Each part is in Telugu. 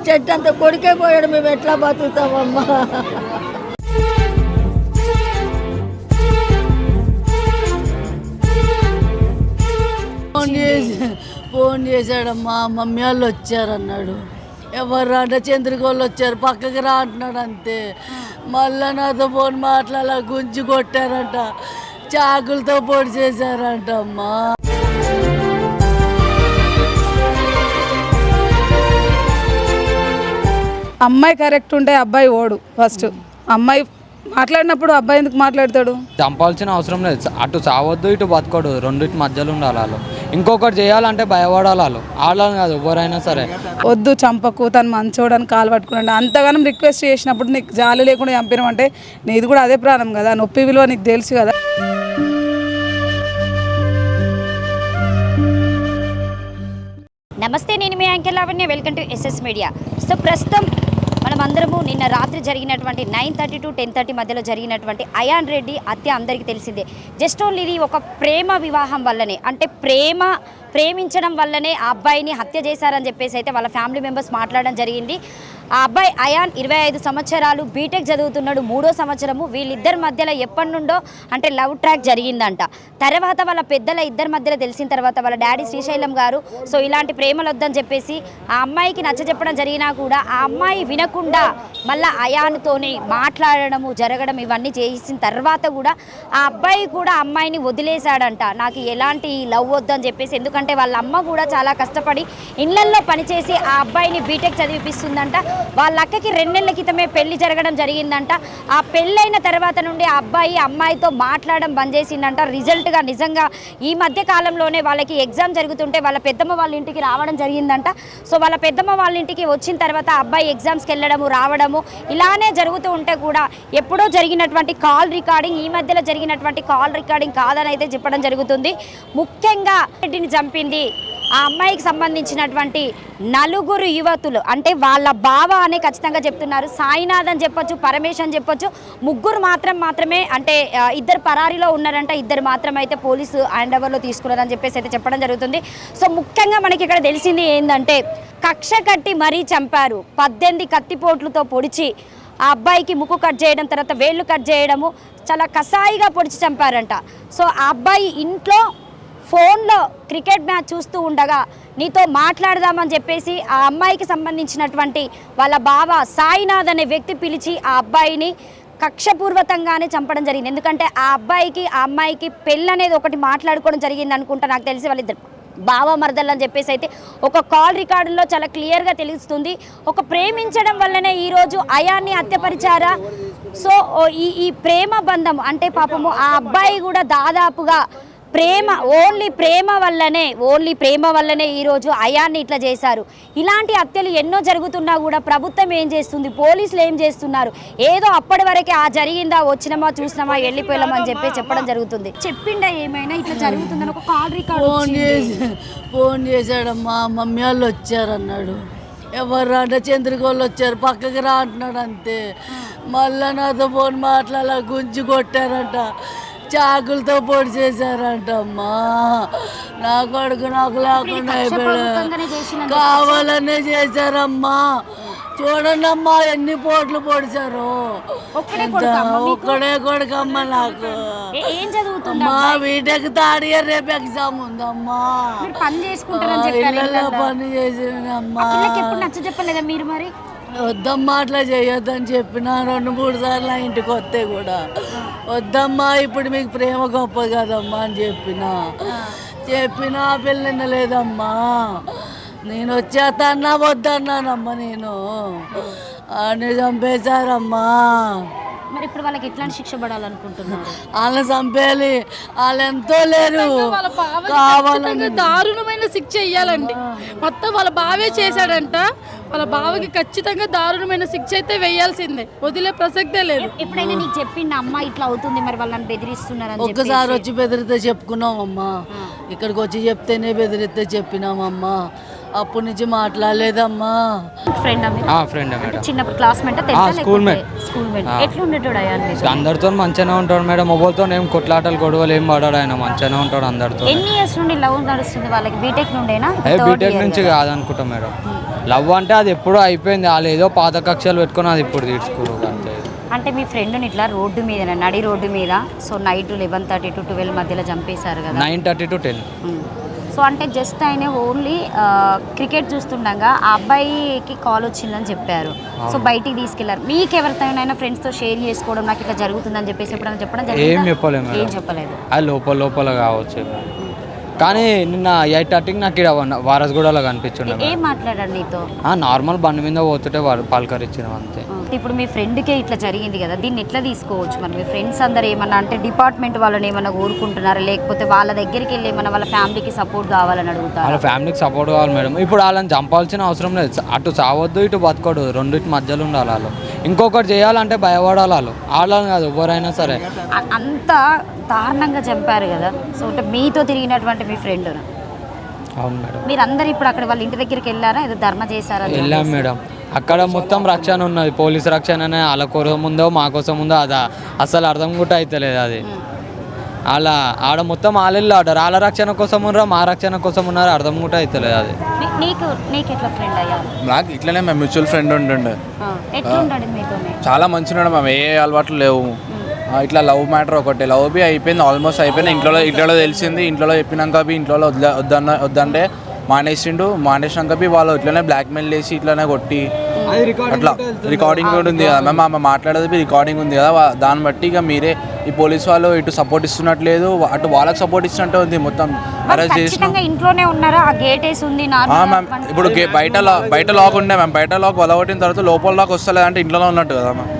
చెట్టు అంతా కొడుకే పోయాడు, మేము ఎట్లా బతుకుతామమ్మా? ఫోన్ చేశాడమ్మా, మమ్మీ వాళ్ళు వచ్చారన్నాడు. ఎవరు అంటే చంద్రగోళ్ళు వచ్చారు, పక్కకి రా అంటున్నాడు అంతే. మళ్ళా నాతో ఫోన్ మాట్లాడాల, గుంజి కొట్టారంట, చాకులతో పొడి చేశారంట అమ్మా. అమ్మాయి కరెక్ట్ ఉంటే అబ్బాయి ఓడు. ఫస్ట్ అమ్మాయి మాట్లాడినప్పుడు అబ్బాయి ఎందుకు మాట్లాడతాడు? చంపాల్సిన అవసరం లేదు. అటు చావద్దు, ఇటు బతకడు, రెండింటి మధ్యలో ఉండాలి వాళ్ళు. ఇంకొకటి చేయాలంటే భయపడాలి వాళ్ళు. వాళ్ళని కాదు, ఎవరైనా సరే. వద్దు చంపకు, తను మంచోడని కాలు పట్టుకున్నాడు. అంతగానం రిక్వెస్ట్ చేసినప్పుడు నీకు జాలి లేకుండా చంపినామంటే నీది కూడా అదే ప్రాణం కదా, నొప్పి విలువ నీకు తెలుసు కదా. నమస్తే, నేను మీ anchor Lavanya. Welcome to SS media. So ప్రస్తుతం మనమందరము నిన్న రాత్రి జరిగినటువంటి 9:30 to 10:30 మధ్యలో జరిగినటువంటి అయాన్ రెడ్డి హత్య అందరికీ తెలిసిందే. జస్ట్ ఓన్లీ ఇది ఒక ప్రేమ వివాహం వల్లనే, అంటే ప్రేమించడం వల్లనే ఆ అబ్బాయిని హత్య చేశారని చెప్పేసి అయితే వాళ్ళ ఫ్యామిలీ మెంబర్స్ మాట్లాడడం జరిగింది. ఆ అబ్బాయి అయాన్ 25 సంవత్సరాలు, బీటెక్ చదువుతున్నాడు, 3వ సంవత్సరము. వీళ్ళిద్దరి మధ్యలో ఎప్పటి నుండో అంటే లవ్ ట్రాక్ జరిగిందంట. తర్వాత వాళ్ళ పెద్దల ఇద్దరి మధ్యలో తెలిసిన తర్వాత వాళ్ళ డాడీ శ్రీశైలం గారు సో ఇలాంటి ప్రేమలు వద్దని చెప్పేసి ఆ అమ్మాయికి నచ్చజెప్పడం జరిగినా కూడా ఆ అమ్మాయి వినకుండా మళ్ళీ అయాన్తోనే మాట్లాడడము జరగడం ఇవన్నీ చేసిన తర్వాత కూడా ఆ అబ్బాయి కూడా అమ్మాయిని వదిలేశాడంట. నాకు ఎలాంటి లవ్ వద్దని చెప్పేసి, ఎందుకంటే వాళ్ళ అమ్మ కూడా చాలా కష్టపడి ఇళ్లల్లో పనిచేసి ఆ అబ్బాయిని బీటెక్ చదివిపిస్తుందంట. వాళ్ళ అక్కకి 2 నెలల క్రితమే పెళ్లి జరగడం జరిగిందంట. ఆ పెళ్ళైన తర్వాత నుండి ఆ అబ్బాయి అమ్మాయితో మాట్లాడడం బంద్ చేసిందంట. రిజల్ట్గా నిజంగా ఈ మధ్య కాలంలోనే వాళ్ళకి ఎగ్జామ్ జరుగుతుంటే వాళ్ళ పెద్దమ్మ వాళ్ళ ఇంటికి రావడం జరిగిందంట. సో వాళ్ళ పెద్దమ్మ వాళ్ళ ఇంటికి వచ్చిన తర్వాత ఆ అబ్బాయి ఎగ్జామ్స్కి వెళ్ళడము రావడము ఇలానే జరుగుతూ ఉంటే కూడా ఎప్పుడో జరిగినటువంటి కాల్ రికార్డింగ్, ఈ మధ్యలో జరిగినటువంటి కాల్ రికార్డింగ్ కాదని అయితే చెప్పడం జరుగుతుంది. ముఖ్యంగా రెడ్డిని చంపింది ఆ అమ్మాయికి సంబంధించినటువంటి 4 యువతులు, అంటే వాళ్ళ బావ అనే ఖచ్చితంగా చెప్తున్నారు. సాయినాథ్ అని చెప్పొచ్చు, పరమేశ్ అని చెప్పొచ్చు. 3 మాత్రమే అంటే 2 పరారీలో ఉన్నారంట, 2 మాత్రమే అయితే పోలీసు హ్యాండ్ ఓవర్లో తీసుకున్నారని చెప్పేసి అయితే చెప్పడం జరుగుతుంది. సో ముఖ్యంగా మనకి ఇక్కడ తెలిసింది ఏంటంటే కక్ష కట్టి మరీ చంపారు. 18 కత్తిపోట్లతో పొడిచి ఆ అబ్బాయికి ముక్కు కట్ చేయడం, తర్వాత వేళ్ళు కట్ చేయడము, చాలా కసాయిగా పొడిచి చంపారంట. సో ఆ అబ్బాయి ఇంట్లో ఫోన్లో క్రికెట్ మ్యాచ్ చూస్తూ ఉండగా నీతో మాట్లాడదామని చెప్పేసి ఆ అమ్మాయికి సంబంధించినటువంటి వాళ్ళ బావ సాయినాథ్ అనే వ్యక్తి పిలిచి ఆ అబ్బాయిని కక్షపూర్వకంగానే చంపడం జరిగింది. ఎందుకంటే ఆ అబ్బాయికి ఆ అమ్మాయికి పెళ్ళి అనేది ఒకటి మాట్లాడుకోవడం జరిగింది అనుకుంటా, నాకు తెలిసి వాళ్ళిద్దరు బావ మరదలు అని చెప్పేసి అయితే ఒక కాల్ రికార్డులో చాలా క్లియర్గా తెలుస్తుంది. ఒక ప్రేమించడం వల్లనే ఈరోజు అయాన్ని హత్యపరిచారా? సో ఈ ప్రేమ బంధం అంటే పాపము ఆ అబ్బాయి కూడా దాదాపుగా ఓన్లీ ప్రేమ వల్లనే ఈరోజు అయాన్ని ఇట్లా చేశారు. ఇలాంటి హత్యలు ఎన్నో జరుగుతున్నా కూడా ప్రభుత్వం ఏం చేస్తుంది, పోలీసులు ఏం చేస్తున్నారు? ఏదో అప్పటి వరకే ఆ జరిగిందా, వచ్చినామా చూసినామా వెళ్ళిపోయామా అని చెప్పడం జరుగుతుంది. చెప్పిండా ఏమైనా ఇట్లా జరుగుతుందని ఒక కాల్ రికార్డ్ ఫోన్ చేశాడమ్మా, మమ్మీ వాళ్ళు వచ్చారన్నాడు. ఎవరు అంటే చంద్రగోళ్ళు వచ్చారు, పక్కకి రా అంటున్నాడు అంతే. మళ్ళా నాతో ఫోన్ మాట్లాడాల, గుంజి కొట్టారంట, చాకులతో పొడి చేశారంట అమ్మా. నా కొడుకు నాకు లేకుండా అయిపోయాడు, కావాలనే చేశారమ్మా. చూడండి అమ్మా ఎన్ని పోట్లు పొడిచారు. ఒక్కడే కొడుకమ్మా నాకు. అమ్మా బీటెక్ థర్డ్ ఇయర్, రేపు ఎగ్జామ్ ఉందమ్మా. ఇళ్ళల్లో పని చేసిందమ్మా. చెప్పలేదా మీరు? మరి వద్దమ్మా అట్లా చేయొద్దని చెప్పిన 2-3 సార్లు నా ఇంటికి వస్తే కూడా వద్దమ్మా, ఇప్పుడు మీకు ప్రేమ గొప్ప కదమ్మా అని చెప్పిన పిల్లన లేదమ్మా. నేను వచ్చేతన్నా వద్దన్నానమ్మా, నేను అని చంపేశారమ్మా. మరి ఇప్పుడు వాళ్ళకి ఎట్లాంటి శిక్ష పడాలనుకుంటున్నారు? వాళ్ళని చంపేయాలి, వాళ్ళు ఎంతో లేరు, కావాలని దారుణమైన శిక్ష ఇయ్యాలండి. మొత్తం వాళ్ళ బావే చేశాడంట, వాళ్ళ బావకి ఖచ్చితంగా దారుణమైన శిక్ష అయితే వేయాల్సిందే, వదిలే ప్రసక్తే లేదు. ఎప్పుడైనా నీకు చెప్పింది అమ్మ ఇట్లా అవుతుంది మరి వాళ్ళని బెదిరిస్తున్నారని? ఒక్కసారి వచ్చి బెదిరితే చెప్పుకున్నామమ్మా, ఇక్కడికి వచ్చి చెప్తేనే బెదిరితే చెప్పినామమ్మా. అప్పటి నుంచి మాట్లాడలేదమ్మా. ఫ్రెండ్ చిన్నప్పుడు క్లాస్మేట్, స్కూల్ మేట్. ఎట్లా ఉండేటోడు అయాన్? అందరితో మంచిగానే ఉంటాడు మేడం. మొబైల్తో ఏం కొట్లాటలు గొడవలు ఏం పడాడు ఆయన, మంచిగానే ఉంటాడు అందరితో. ఎన్ని ఇయర్స్ నుండి లవ్ నడుస్తుంది వాళ్ళకి? బీటెక్ నుండేనా? బీటెక్ నుంచి కాదనుకుంటా మేడం. లవ్ అంటే అది ఎప్పుడూ అయిపోయింది, వాళ్ళు ఏదో పాత కక్షలు పెట్టుకుని అది ఇప్పుడు తీర్చుకోరు అంతే. అంటే మీ ఫ్రెండ్ని ఇట్లా రోడ్డు మీద నడి రోడ్డు మీద సో నైట్ 11:30 to 12 మధ్యలో చంపేశారు కదా, 9:30 to 10. సో అంటే జస్ట్ ఆయన ఓన్లీ క్రికెట్ చూస్తుండగా ఆ అబ్బాయికి కాల్ వచ్చిందని చెప్పారు. సో బయటికి తీసుకెళ్లారు. మీకు ఎవరితోనైనా ఫ్రెండ్స్తో షేర్ చేసుకోవడం నాకు ఇట్లా జరుగుతుందని చెప్పేసి ఎప్పుడైనా చెప్పడం ఏం జరిగిందా? చెప్పలేము, ఏం చెప్పలేదు. అది లోపల కావచ్చు. కానీ నిన్న 8:30కి నాకు ఇక్కడ వారసుగూడలో కనిపించుండే. ఏం మాట్లాడాడు నీతో? నార్మల్ బండి మీద పోతుంటే పలకరించినాం అంతే. ఇప్పుడు మీ ఫ్రెండ్కే ఇట్లా జరిగింది కదా, దీన్ని ఎట్లా తీసుకోవచ్చు? మరి మీ ఫ్రెండ్స్ అందరు ఏమన్నా అంటే డిపార్ట్మెంట్ వాళ్ళని ఏమన్నా కోరుకుంటున్నారా, లేకపోతే వాళ్ళ దగ్గరికి వెళ్ళి ఏమన్నా వాళ్ళ ఫ్యామిలీకి సపోర్ట్ కావాలని అడుగుతారు? వాళ్ళ ఫ్యామిలీకి సపోర్ట్ కావాలి మేడం. ఇప్పుడు వాళ్ళని చంపాల్సిన అవసరం లేదు, అటు చావద్దు ఇటు బతకూడదు, రెండింటి మధ్యలో ఉండాలి వాళ్ళు. ఇంకొకటి చేయాలంటే భయపడాలి వాళ్ళు, వాళ్ళని కాదు ఎవరైనా సరే. అంత దారుణంగా చంపారు కదా, సో అంటే మీతో తిరిగినటువంటి మీ ఫ్రెండ్. అవును మేడం. మీరు అందరు ఇప్పుడు అక్కడ వాళ్ళ ఇంటి దగ్గరికి వెళ్ళారా, ఏదో ధర్మ చేశారా? వెళ్ళాం మేడం. అక్కడ మొత్తం రక్షణ ఉన్నది, పోలీసు రక్షణనే. వాళ్ళ కోసం ఉందో మా కోసం ఉందో అది అసలు అర్థం కూడా అవుతలేదు. అది అలా ఆడ మొత్తం వాళ్ళ ఆర్డర్, వాళ్ళ రక్షణ కోసం ఉన్నారో మా రక్షణ కోసం ఉన్నారో అర్థం కూడా అవుతలేదు. అది నీకు ఎట్లా ఫ్రెండ్ అయ్యారు? నాకు ఇట్లనే మేము మ్యూచువల్ ఫ్రెండ్ ఉంటుండే. ఎట్లా ఉంటాడు మీతోనే? చాలా మంచిగా ఉన్నాడు. మేము ఏ అలవాట్లు లేవు. ఇట్లా లవ్ మ్యాటర్ ఒకటి, లవ్ బి అయిపోయింది, ఆల్మోస్ట్ అయిపోయింది. ఇంట్లో తెలిసింది, ఇంట్లో చెప్పినాక బి ఇంట్లో వద్దంటే మానేసినాక బి వాళ్ళు ఇట్లనే బ్లాక్మెయిల్ చేసి ఇట్లనే కొట్టి అట్లా రికార్డింగ్ కూడా ఉంది కదా మ్యామ్, ఆమె మాట్లాడేది రికార్డింగ్ ఉంది కదా, దాన్ని బట్టి ఇక మీరే ఈ పోలీస్ వాళ్ళు ఇటు సపోర్ట్ ఇస్తున్నట్లేదు, అటు వాళ్ళకి సపోర్ట్ ఇస్తున్నట్టు ఉంది. మొత్తం అరెస్ట్ చేసిన ఇంట్లోనే ఉన్నారా? ఆ గేట్ వేసి ఉంది మ్యామ్. ఇప్పుడు బయట లాక్ ఉండే మ్యామ్, బయట లాక్ వలగొట్టిన తర్వాత లోపల లాక్ వస్తలేదు అంటే ఇంట్లోనే ఉన్నట్టు కదా మ్యామ్,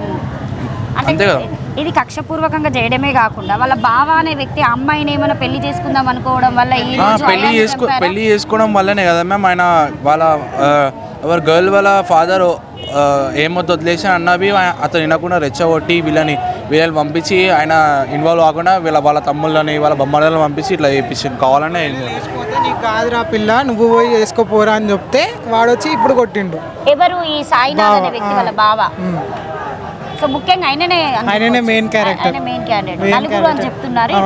అంతే కదా. ఇది కక్షపూర్వకంగా చేయడమే కాకుండా వాళ్ళ బావ అనే వ్యక్తి అమ్మాయిని ఏమైనా పెళ్లి చేసుకుందాం అనుకోవడం వల్ల పెళ్లి చేసుకోవడం వల్లనే కదా మ్యామ్ ఆయన వాళ్ళ ఎవరు గర్ల్ వాళ్ళ ఫాదర్ ఏమొద్దు వదిలేసి అన్నవి అతను వినకుండా రెచ్చగొట్టి వీళ్ళని పంపించి ఆయన ఇన్వాల్వ్ కాకుండా వాళ్ళ తమ్ముళ్ళని వాళ్ళ బొమ్మలను పంపించి ఇట్లా చేయించింది కావాలనే. నీకు కాదురా పిల్ల, నువ్వు పోయి చేసుకోపోరా అని చెప్తే వాడు వచ్చి ఇప్పుడు కొట్టిండు. ఎవరు? ఈ సాయినాథ్ అనే వ్యక్తి వాళ్ళ బావ. సో ముఖ్యంగా ఆయననే మెయిన్ క్యారెక్టర్, నలుగురు అని చెప్తున్నారు.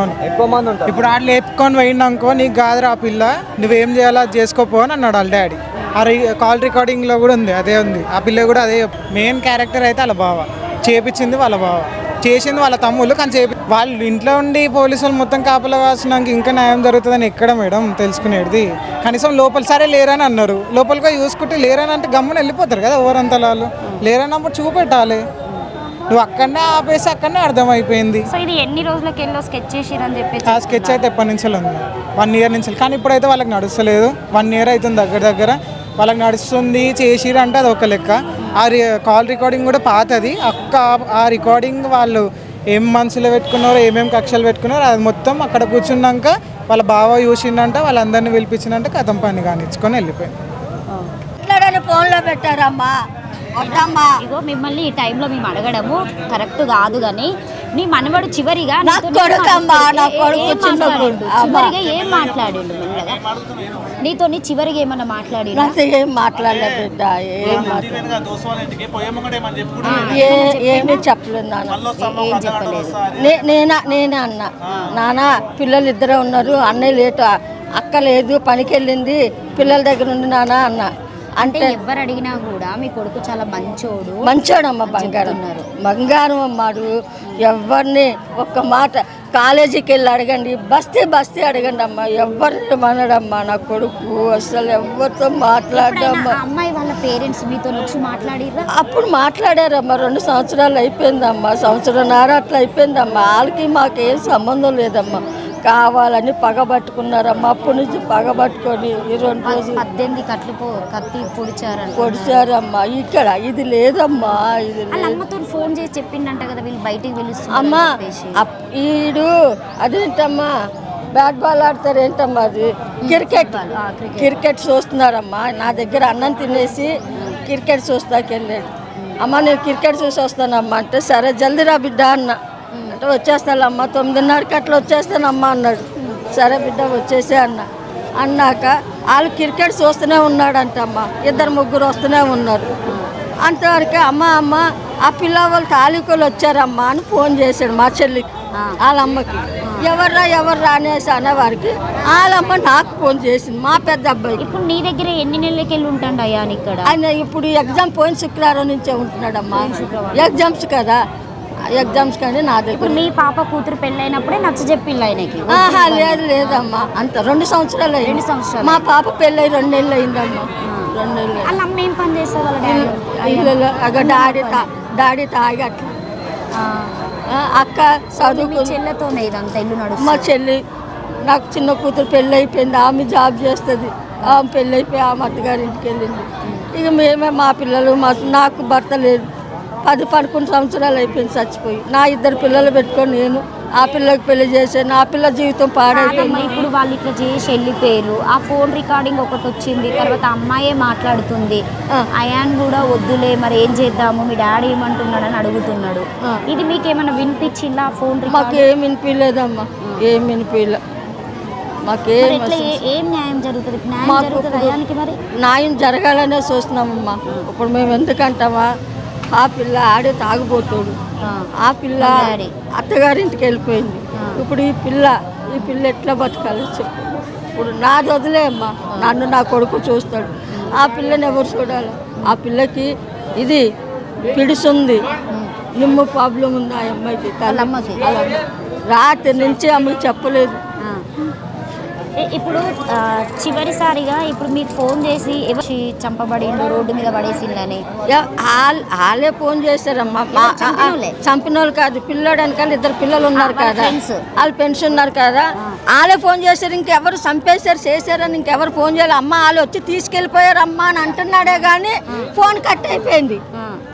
ఇప్పుడు ఆడు లేపుకొని పోయిండనుకో, నీకు కాదురా పిల్ల, నువ్వేం చేయాలో అది చేసుకోపో అని అన్నాడు వాళ్ళ డాడీ. ఆ కాల్ రికార్డింగ్లో కూడా ఉంది, అదే ఉంది. ఆ పిల్ల కూడా అదే. మెయిన్ క్యారెక్టర్ అయితే వాళ్ళ బావ, చేపించింది వాళ్ళ బావ, చేసింది వాళ్ళ తమ్ముళ్ళు. కానీ వాళ్ళు ఇంట్లో ఉండి పోలీసులు మొత్తం కాపలా కాసినాక ఇంకా న్యాయం జరుగుతుందని ఎక్కడ మేడం తెలుసుకునేది? కనీసం లోపల సరే లేరని అన్నారు, లోపలిగా చూసుకుంటే లేరని అంటే గమ్మున వెళ్ళిపోతారు కదా ఎవరంతా వాళ్ళు. లేరన్నప్పుడు చూపెట్టాలి. నువ్వు అక్కడనే ఆపేసి అక్కడనే అర్థమైపోయింది. సో ఇది ఎన్ని రోజులకి వెళ్ళో స్కెచ్ చేసిరని చెప్పేసి? ఆ స్కెచ్ అయితే ఎప్పటి నుంచి ఉంది, 1 year నుంచి. కానీ ఇప్పుడైతే వాళ్ళకి నడుస్తలేదు. 1 year అవుతుంది దగ్గర వాళ్ళకి నడుస్తుంది. చేసిరంటే అది ఒక లెక్క. ఆ కాల్ రికార్డింగ్ కూడా పాతది. ఆ రికార్డింగ్ వాళ్ళు ఏం మనసులో పెట్టుకున్నారో, ఏమేమి కక్షలు పెట్టుకున్నారో అది మొత్తం అక్కడ కూర్చున్నాక వాళ్ళ బావ చూసిండంటే వాళ్ళందరినీ పిలిపించిందంటే కథం పని కానిచ్చుకొని వెళ్ళిపోయింది. ఫోన్లో పెట్టారమ్మా. ఇగో మిమ్మల్ని ఈ టైంలో మేము అడగడము కరెక్ట్ కాదు, కానీ నీ మనవడు చివరిగా ఏం మాట్లాడిండు? నీతో చివరిగా ఏమన్నా మాట్లాడి? ఏం మాట్లాడలేదు బిడ్డ, ఏమీ చెప్పలేదు నేనే అన్నా, నాన్న పిల్లలు ఇద్దరే ఉన్నారు, అన్నయ్య లేటు, అక్క లేదు పనికి వెళ్ళింది, పిల్లల దగ్గర ఉంది నాన్న అన్న. అంటే ఎవరు అడిగినా కూడా మీ కొడుకు చాలా మంచోడమ్మ, బంగారం అమ్మాడు. ఎవరిని ఒక్క మాట కాలేజీకి వెళ్ళి అడగండి, బస్తీ అడగండి అమ్మ, ఎవరిని మనడమ్మా నా కొడుకు. అసలు ఎవరితో మాట్లాడమ్మా. అమ్మాయి వాళ్ళ పేరెంట్స్ మీతో వచ్చి మాట్లాడిరా? అప్పుడు మాట్లాడారమ్మా. 2 సంవత్సరాలు అయిపోయిందమ్మా, 1.5 సంవత్సరం అట్లా అయిపోయిందమ్మా. వాళ్ళకి మాకేం సంబంధం లేదమ్మా. కావాలని పగబట్టుకున్నారమ్మా. అప్పటి నుంచి పగబట్టుకొని ఈ 2 రోజులు 18 కత్తి పొడిచారమ్మా. ఇక్కడ ఇది లేదమ్మా, ఇది అమ్మతో ఫోన్ చేసి చెప్పిండంట కదా వీళ్ళు బయటికి పిలుస్తున్నారు అమ్మా. ఈడు అదేంటమ్మా బ్యాట్ బాల్ ఆడతారు ఏంటమ్మా, అది క్రికెట్ చూస్తున్నారమ్మా. నా దగ్గర అన్నం తినేసి క్రికెట్ చూస్తాకి వెళ్ళాడు. అమ్మ నేను క్రికెట్ చూసి వస్తానమ్మా అంటే, సరే జల్దీ రా బిడ్డ అన్న. అంటే వచ్చేస్తానమ్మా, 9:30కి అట్లా వచ్చేస్తానమ్మా అన్నాడు. సరే బిడ్డ వచ్చేసే అన్నాక వాళ్ళు క్రికెట్ చూస్తూనే ఉన్నాడంటమ్మా. 2-3 వస్తూనే ఉన్నారు. అంతవరకు అమ్మ ఆ పిల్ల వాళ్ళు తాలూకోలు వచ్చారమ్మా అని ఫోన్ చేశాడు మా చెల్లికి, వాళ్ళ అమ్మకి. ఎవర్రా అనేసి అనేవారికి వాళ్ళమ్మ నాకు ఫోన్ చేసింది మా పెద్ద అబ్బాయి. ఇప్పుడు నీ దగ్గర ఎన్ని నెలలకి వెళ్ళి ఉంటాడు అయ్యా ఇక్కడ? ఆయన ఇప్పుడు ఎగ్జామ్ పోయిన శుక్రవారం నుంచే ఉంటున్నాడమ్మా. ఎగ్జామ్స్ కదా, ఎగ్జామ్స్ కానీ నా దగ్గర. ఇప్పుడు మీ పాప కూతురు పెళ్ళైనప్పుడే నచ్చజెప్పిల్లు ఆయనకి? లేదమ్మా, అంత 2 సంవత్సరాలు అయింది. 2 సంవత్సరాలు. మా పాప పెళ్ళై 2 నెలలు అయిందమ్మా. 2 నెలలు. వాళ్ళ అమ్మ ఏం పని చేస్తారు? వాళ్ళ ఇల్లు డాడీ తాగి అట్లా. అక్క చదువుకు చెల్లెతోనే ఇదంతా ఇల్లు నడుస్తుంది. మా చెల్లి, నాకు చిన్న కూతురు పెళ్ళి అయిపోయింది, ఆమె జాబ్ చేస్తుంది. ఆమె పెళ్ళి అయిపోయి ఆమె అత్తగారింటికి వెళ్ళింది. ఇక మేమే మా పిల్లలు నాకు భర్త లేదు. 10-11 సంవత్సరాలు అయిపోయింది చచ్చిపోయి. నా 2 పిల్లలు పెట్టుకొని నేను ఆ పిల్లకి పెళ్లి చేశాను. ఆ పిల్ల జీవితం పాడైపోయింది. ఇప్పుడు వాళ్ళు ఇట్లా చేసి వెళ్ళిపోయారు. ఆ ఫోన్ రికార్డింగ్ ఒకటి వచ్చింది, తర్వాత అమ్మాయే మాట్లాడుతుంది. అయాన్ కూడా వద్దులే మరి ఏం చేద్దాము, మీ డాడీ ఏమంటున్నాడు అని అడుగుతున్నాడు. ఇది మీకు ఏమైనా వినిపించిందా? ఫోన్ మాకు ఏం వినిపించలేదమ్మా, ఏం వినిపించలే. మాకేం ఏం న్యాయం జరుగుతుంది? న్యాయం జరుగుతుంది అయానికి? మరి న్యాయం జరగాలనే చూస్తున్నామమ్మా. ఇప్పుడు మేము ఎందుకంటామా, ఆ పిల్ల ఆడే తాగుపోతాడు, ఆ పిల్ల అత్తగారింటికి వెళ్ళిపోయింది. ఇప్పుడు ఈ పిల్ల ఎట్లా బతకాలి చెప్పు? ఇప్పుడు నాది వదిలే అమ్మా, నన్ను నా కొడుకు చూస్తాడు. ఆ పిల్లని ఎవరు చూడాలి? ఆ పిల్లకి ఇది పిడుసుంది, నిమ్ము ప్రాబ్లం ఉంది ఆ అమ్మాయికి. రాత్రి నుంచి ఆమెకు చెప్పలేదు. ఇప్పుడు చివరిసారిగా ఇప్పుడు మీకు ఫోన్ చేసి ఎవరు చంపబడిండు, రోడ్డు మీద పడేసిందని వాళ్ళే ఫోన్ చేశారమ్మా. చంపిన వాళ్ళు కాదు, పిల్లోడు వెనకాల 2 పిల్లలు ఉన్నారు కదా, వాళ్ళు పెన్షన్ ఉన్నారు కదా, వాళ్ళే ఫోన్ చేశారు. ఇంకెవరు చంపేశారు చేశారని ఇంకెవరు ఫోన్ చేయాలి? అమ్మ వాళ్ళు వచ్చి తీసుకెళ్ళిపోయారు అమ్మా అని అంటున్నాడే కానీ ఫోన్ కట్ అయిపోయింది.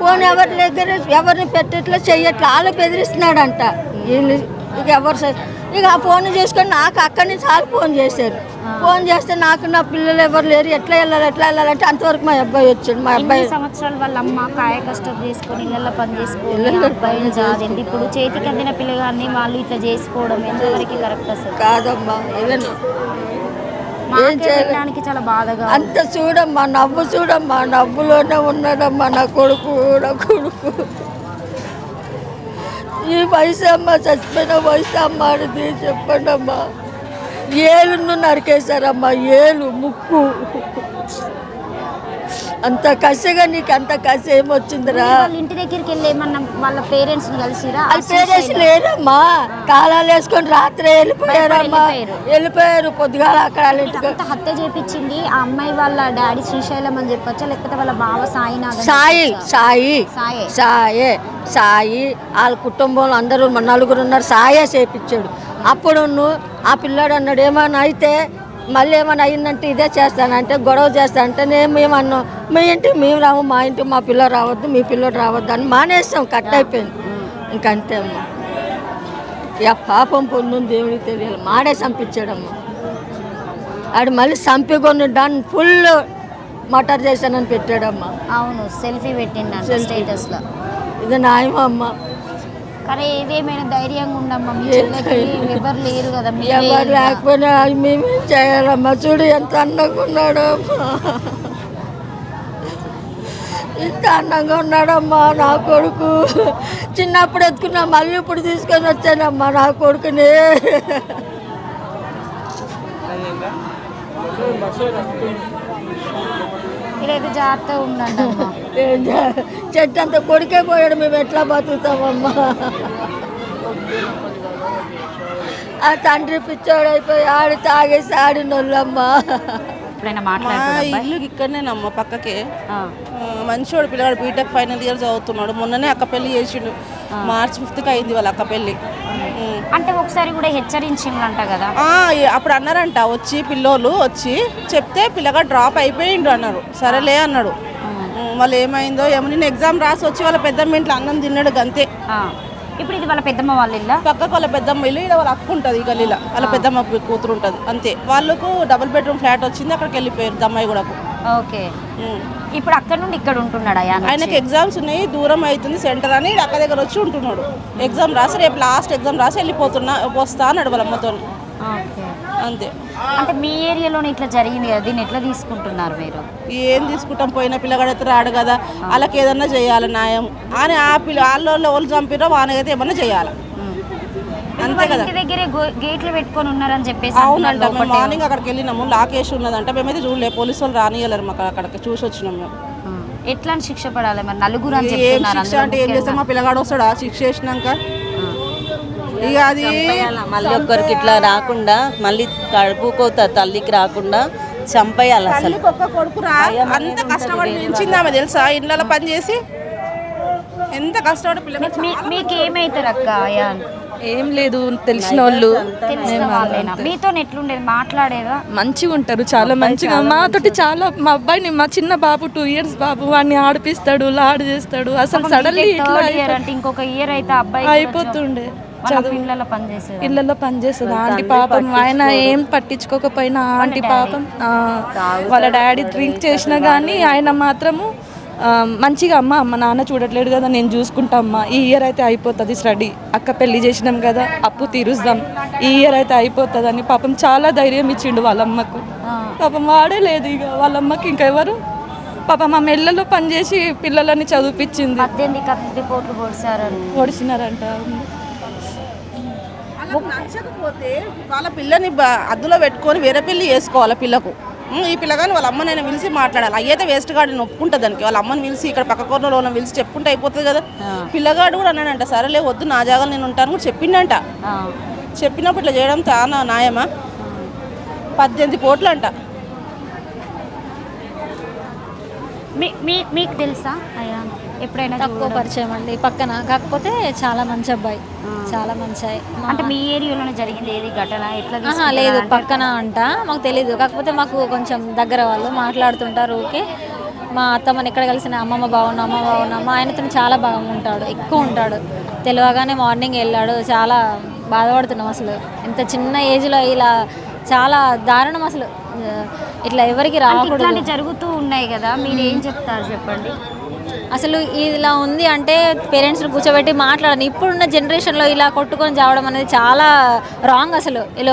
ఫోన్ ఎవరి దగ్గర ఎవరిని పెట్టట్లే చెయ్యట్లే, వాళ్ళు బెదిరిస్తున్నాడంట. వీళ్ళు ఇక ఎవరు ఇక ఆ ఫోన్ చేసుకొని నాకు అక్కడి నుంచి వాళ్ళు ఫోన్ చేశారు. ఫోన్ చేస్తే నాకు నా పిల్లలు ఎవరు లేరు, ఎట్లా వెళ్ళాలంటే అంతవరకు మా అబ్బాయి వచ్చాడు. మా అబ్బాయి సంవత్సరాలు వాళ్ళ అమ్మ కాయ కష్టం చేసుకొని ఇళ్ళ పని చేసుకొని అబ్బాయిని చదివింది. ఇప్పుడు చేతికి అందిన పిల్లగాన్ని వాళ్ళు ఇట్లా చేసుకోవడం ఎంతవరకు కరెక్ట్ అసలు? కాదమ్మా, ఏం చేయడానికి చాలా బాధగా. అంత చూడమ్మా, నవ్వు చూడమ్మా, నవ్వులోనే ఉన్నాడమ్మా నా కొడుకు. ఈ వయసు అమ్మ, చచ్చిపోయిన వయసు అమ్మ అనేది చెప్పండి అమ్మా. ఏలును నరికేశారమ్మా, ఏలు ముక్కు. అంత కసిగా నీకు అంత కసి ఏమొచ్చిందిరా? ఇంటి దగ్గరికి వెళ్ళి ఏమన్నా వాళ్ళ పేరెంట్స్ కలిసిరా? వాళ్ళ పేరెంట్స్ లేరమ్మా, తాళాలు వేసుకొని రాత్రి వెళ్ళిపోయారు. పొద్దుగాల అక్కడ అంత హత్య చేపించింది ఆ అమ్మాయి వాళ్ళ డాడీ శ్రీశైలం అని చెప్పొచ్చా, లేకపోతే వాళ్ళ బావ సాయి వాళ్ళ కుటుంబంలో అందరూ 4 ఉన్నారు. సాయే చేపించాడు. అప్పుడు ఆ పిల్లాడు అన్నాడు, ఏమైనా అయితే మళ్ళీ ఏమైనా అయిందంటే ఇదే చేస్తానంటే, గొడవ చేస్తానంటే మేమన్నాం, మీ ఇంటికి మేము రాము, మా ఇంటికి మా పిల్లలు రావద్దు, మీ పిల్లడు రావద్దు అని మానేస్తాం. కట్ అయిపోయింది ఇంకంతే అమ్మా. ఇక పాపం పొందుని దేవుడికి తెలియాలి, మాడే చంపించాడమ్మా. ఆడు మళ్ళీ చంపికొని దాన్ని ఫుల్ మటర్ చేశానని పెట్టాడమ్మా. అవును, సెల్ఫీ పెట్టిండు స్టేటస్లో. ఇది న్యాయమా అమ్మా? కానీ ఏదేమైనా ధైర్యంగా ఉండమ్మా, ఎవరు లేరు కదా. ఎవరు లేకపోయినా మేమేం చేయాలమ్మా? చూడు ఎంత అందంగా ఉన్నాడమ్మా, ఇంత అందంగా ఉన్నాడమ్మా నా కొడుకు. చిన్నప్పుడు ఎత్తుకున్నా, మళ్ళీ ఇప్పుడు తీసుకొని వచ్చానమ్మా నా కొడుకుని. ఇదైతే జాగ్రత్తగా ఉండండి అమ్మా. చెట్టు అంతా కొడుకే పోయాడు, మేము ఎట్లా బతుకుతామమ్మా? ఆ తండ్రి పిచ్చోడైపోయి ఆడి తాగేసి ఆడినోళ్ళమ్మా. ఇల్లు ఇక్కడనేనమ్మ, పక్కకే. మంచోడు పిల్లగాడు, బీటెక్ ఫైనల్ ఇయర్ చదువుతున్నాడు. మొన్ననే అక్క పెళ్లి చేసిండు, March 5th అయింది వాళ్ళ అక్క పెళ్లి. అంటే ఒకసారి కూడా హెచ్చరించిందంట కదా? అప్పుడు అన్నారంట, వచ్చి పిల్లోళ్ళు వచ్చి చెప్తే పిల్లగా డ్రాప్ అయిపోయిండు అన్నారు. సరేలే అన్నాడు. వాళ్ళు ఏమైందో ఏమో. నేను ఎగ్జామ్ రాసి వచ్చి వాళ్ళ పెద్దమ్మ ఇంట్లో అన్నం తిన్నాడు గంతే. ఇప్పుడు ఇది వాళ్ళ పెద్దమ్మ వాళ్ళ ఇల్లు, పక్కకు వాళ్ళ పెద్దమ్మ ఇల్లు, ఇక్కడ వాళ్ళ అక్క ఉంటుంది, ఈ గల్లీలో వాళ్ళ పెద్దమ్మ కూతురు ఉంటుంది అంతే. వాళ్ళకు డబుల్ బెడ్రూమ్ ఫ్లాట్ వచ్చింది, అక్కడికి వెళ్ళిపోయారు దమ్మాయి కూడా. ఓకే, ఇప్పుడు అక్కడ నుండి ఇక్కడ ఉంటున్నాడు. ఆయనకి ఎగ్జామ్స్ ఉన్నాయి, దూరం అవుతుంది సెంటర్ అని అక్క దగ్గర వచ్చి ఉంటున్నాడు. ఎగ్జామ్ రాసి రేపు లాస్ట్ ఎగ్జామ్ రాసి వస్తా అన్నాడు వాళ్ళ అమ్మతో అంతే. అంటే మీ ఏరియాలోనే ఇట్లా జరిగింది కదా, దీన్ని ఎట్లా తీసుకుంటున్నారు మీరు? ఏం తీసుకుంటాం, పోయిన పిల్లగాడైతే రాడు కదా, వాళ్ళకి ఏదన్నా చేయాలి న్యాయం అని. ఆ పిల్ల వాళ్ళు చంపిరో వానకైతే ఏమన్నా చేయాలి. అంతే కదా. ఇంటి దగ్గరే గేట్లు పెట్టుకొని ఉన్నారని చెప్పేసి అవునంట. మేము మార్నింగ్ అక్కడికి వెళ్ళినాము, లాక్ వేసి ఉన్నదంట. మేమైతే చూడలే, పోలీసు వాళ్ళు రానియలేరు మాకు, అక్కడికి చూసి వచ్చినాం మేము. ఎట్లాంటి శిక్ష పడాలి మరి? నలుగురు అని ఏం చెప్తున్నారు. శిక్ష అంటే ఏం చేస్తాం? మా పిల్లగాడు వస్తాడా శిక్ష చేసినాక? ఇక అది మళ్ళీ ఒక్కరికి ఇట్లా రాకుండా, మళ్ళీ కడుపుకోత తల్లికి రాకుండా చంపేయాలి. అసలు తల్లికి ఒక్క కొడుకు రా, అంత కష్టపడి పెంచింది ఆమె తెలుసా? ఇళ్ళలో పని చేసి ఎంత కష్టపడి పిల్లలు. మీకు ఏమైతారు అక్క? అయాన్ ఏం లేదు, తెలిసిన వాళ్ళు తెలిసిన వాళ్ళేనా? మీతో ఎట్లుండేది? మాట్లాడేదా? మంచిగా ఉంటారు, చాలా మంచిగా మాతోటి. చాలా మా అబ్బాయిని, మా చిన్న బాబు 2 years బాబు, వాడిని ఆడిపిస్తాడు, లాడ్ చేస్తాడు. అసలు సడన్లీ ఇట్లా అంటే ఇంకొక ఇయర్ అయితే అబ్బాయి అయిపోతుండే. చదువు ఇళ్ళలో పనిచేసేది, ఇళ్ళల్లో పనిచేస్తుంది. ఆంటీ పాపం ఆయన ఏం పట్టించుకోకపోయినా, ఆంటీ పాపం వాళ్ళ డాడీ డ్రింక్ చేసినా కానీ ఆయన మాత్రము మంచిగా అమ్మ నాన్న చూడట్లేడు కదా, నేను చూసుకుంటా అమ్మ, ఈ ఇయర్ అయితే అయిపోతుంది స్టడీ, అక్క పెళ్లి చేసినాం కదా, అప్పు తీరుస్తాం, ఈ ఇయర్ అయితే అయిపోతుంది అని పాపం చాలా ధైర్యం ఇచ్చిండు వాళ్ళమ్మకు. పాపం వాడే లేదు ఇక వాళ్ళమ్మకి, ఇంకెవరు? పాపం మా మెల్లలో పనిచేసి పిల్లలని చదివిపించింది. 18 కోట్లు పొడిచినారంట. నచ్చకపోతే వాళ్ళ పిల్లని అద్దులో పెట్టుకొని వేరే పెళ్లి చేసుకోవాలి పిల్లకు. ఈ పిల్లగాని వాళ్ళ అమ్మనైనా పిలిచి మాట్లాడాలి. అయ్యైతే వేస్ట్ గాడిని ఒప్పుకుంటుంది దానికి. వాళ్ళ అమ్మని పిలిచి ఇక్కడ పక్క కోర్నలో పిలిచి చెప్పుకుంటే అయిపోతుంది కదా. పిల్లగాడు కూడా అన్నాడంట, సరేలే వద్దు నా జాగాలో నేను ఉంటాను కూడా చెప్పిండంట. చెప్పినప్పుడు ఇట్లా చేయడం చాలా న్యాయమా? 18 కోట్లు అంట. మీకు తెలుసా అయ్యా? ఎప్పుడైనా తక్కువ పరిచయం అండి పక్కన, కాకపోతే చాలా మంచి అబ్బాయి, చాలా మంచి. అంటే మీ ఏరియాలోనే జరిగింది ఏది ఘటన? ఎట్లా? లేదు, పక్కన అంట, మాకు తెలీదు. కాకపోతే మాకు కొంచెం దగ్గర వాళ్ళు మాట్లాడుతుంటారు. ఓకే, మా అత్తమ్మని ఎక్కడ కలిసిన అమ్మమ్మ బాగున్నా ఆయనతో చాలా బాగా ఉంటాడు, ఎక్కువ ఉంటాడు. తెలియగానే మార్నింగ్ వెళ్ళాడు. చాలా బాధపడుతున్నాం అసలు. ఇంత చిన్న ఏజ్లో ఇలా చాలా దారుణం అసలు. ఇట్లా ఎవరికి రాకూడదు. జరుగుతూ ఉన్నాయి కదా, మీరు ఏం చెప్తారు చెప్పండి? అసలు ఇలా ఉంది అంటే పేరెంట్స్ని కూర్చోబెట్టి మాట్లాడాలి. ఇప్పుడున్న జనరేషన్లో ఇలా కొట్టుకొని చావడం అనేది చాలా రాంగ్. అసలు ఇలా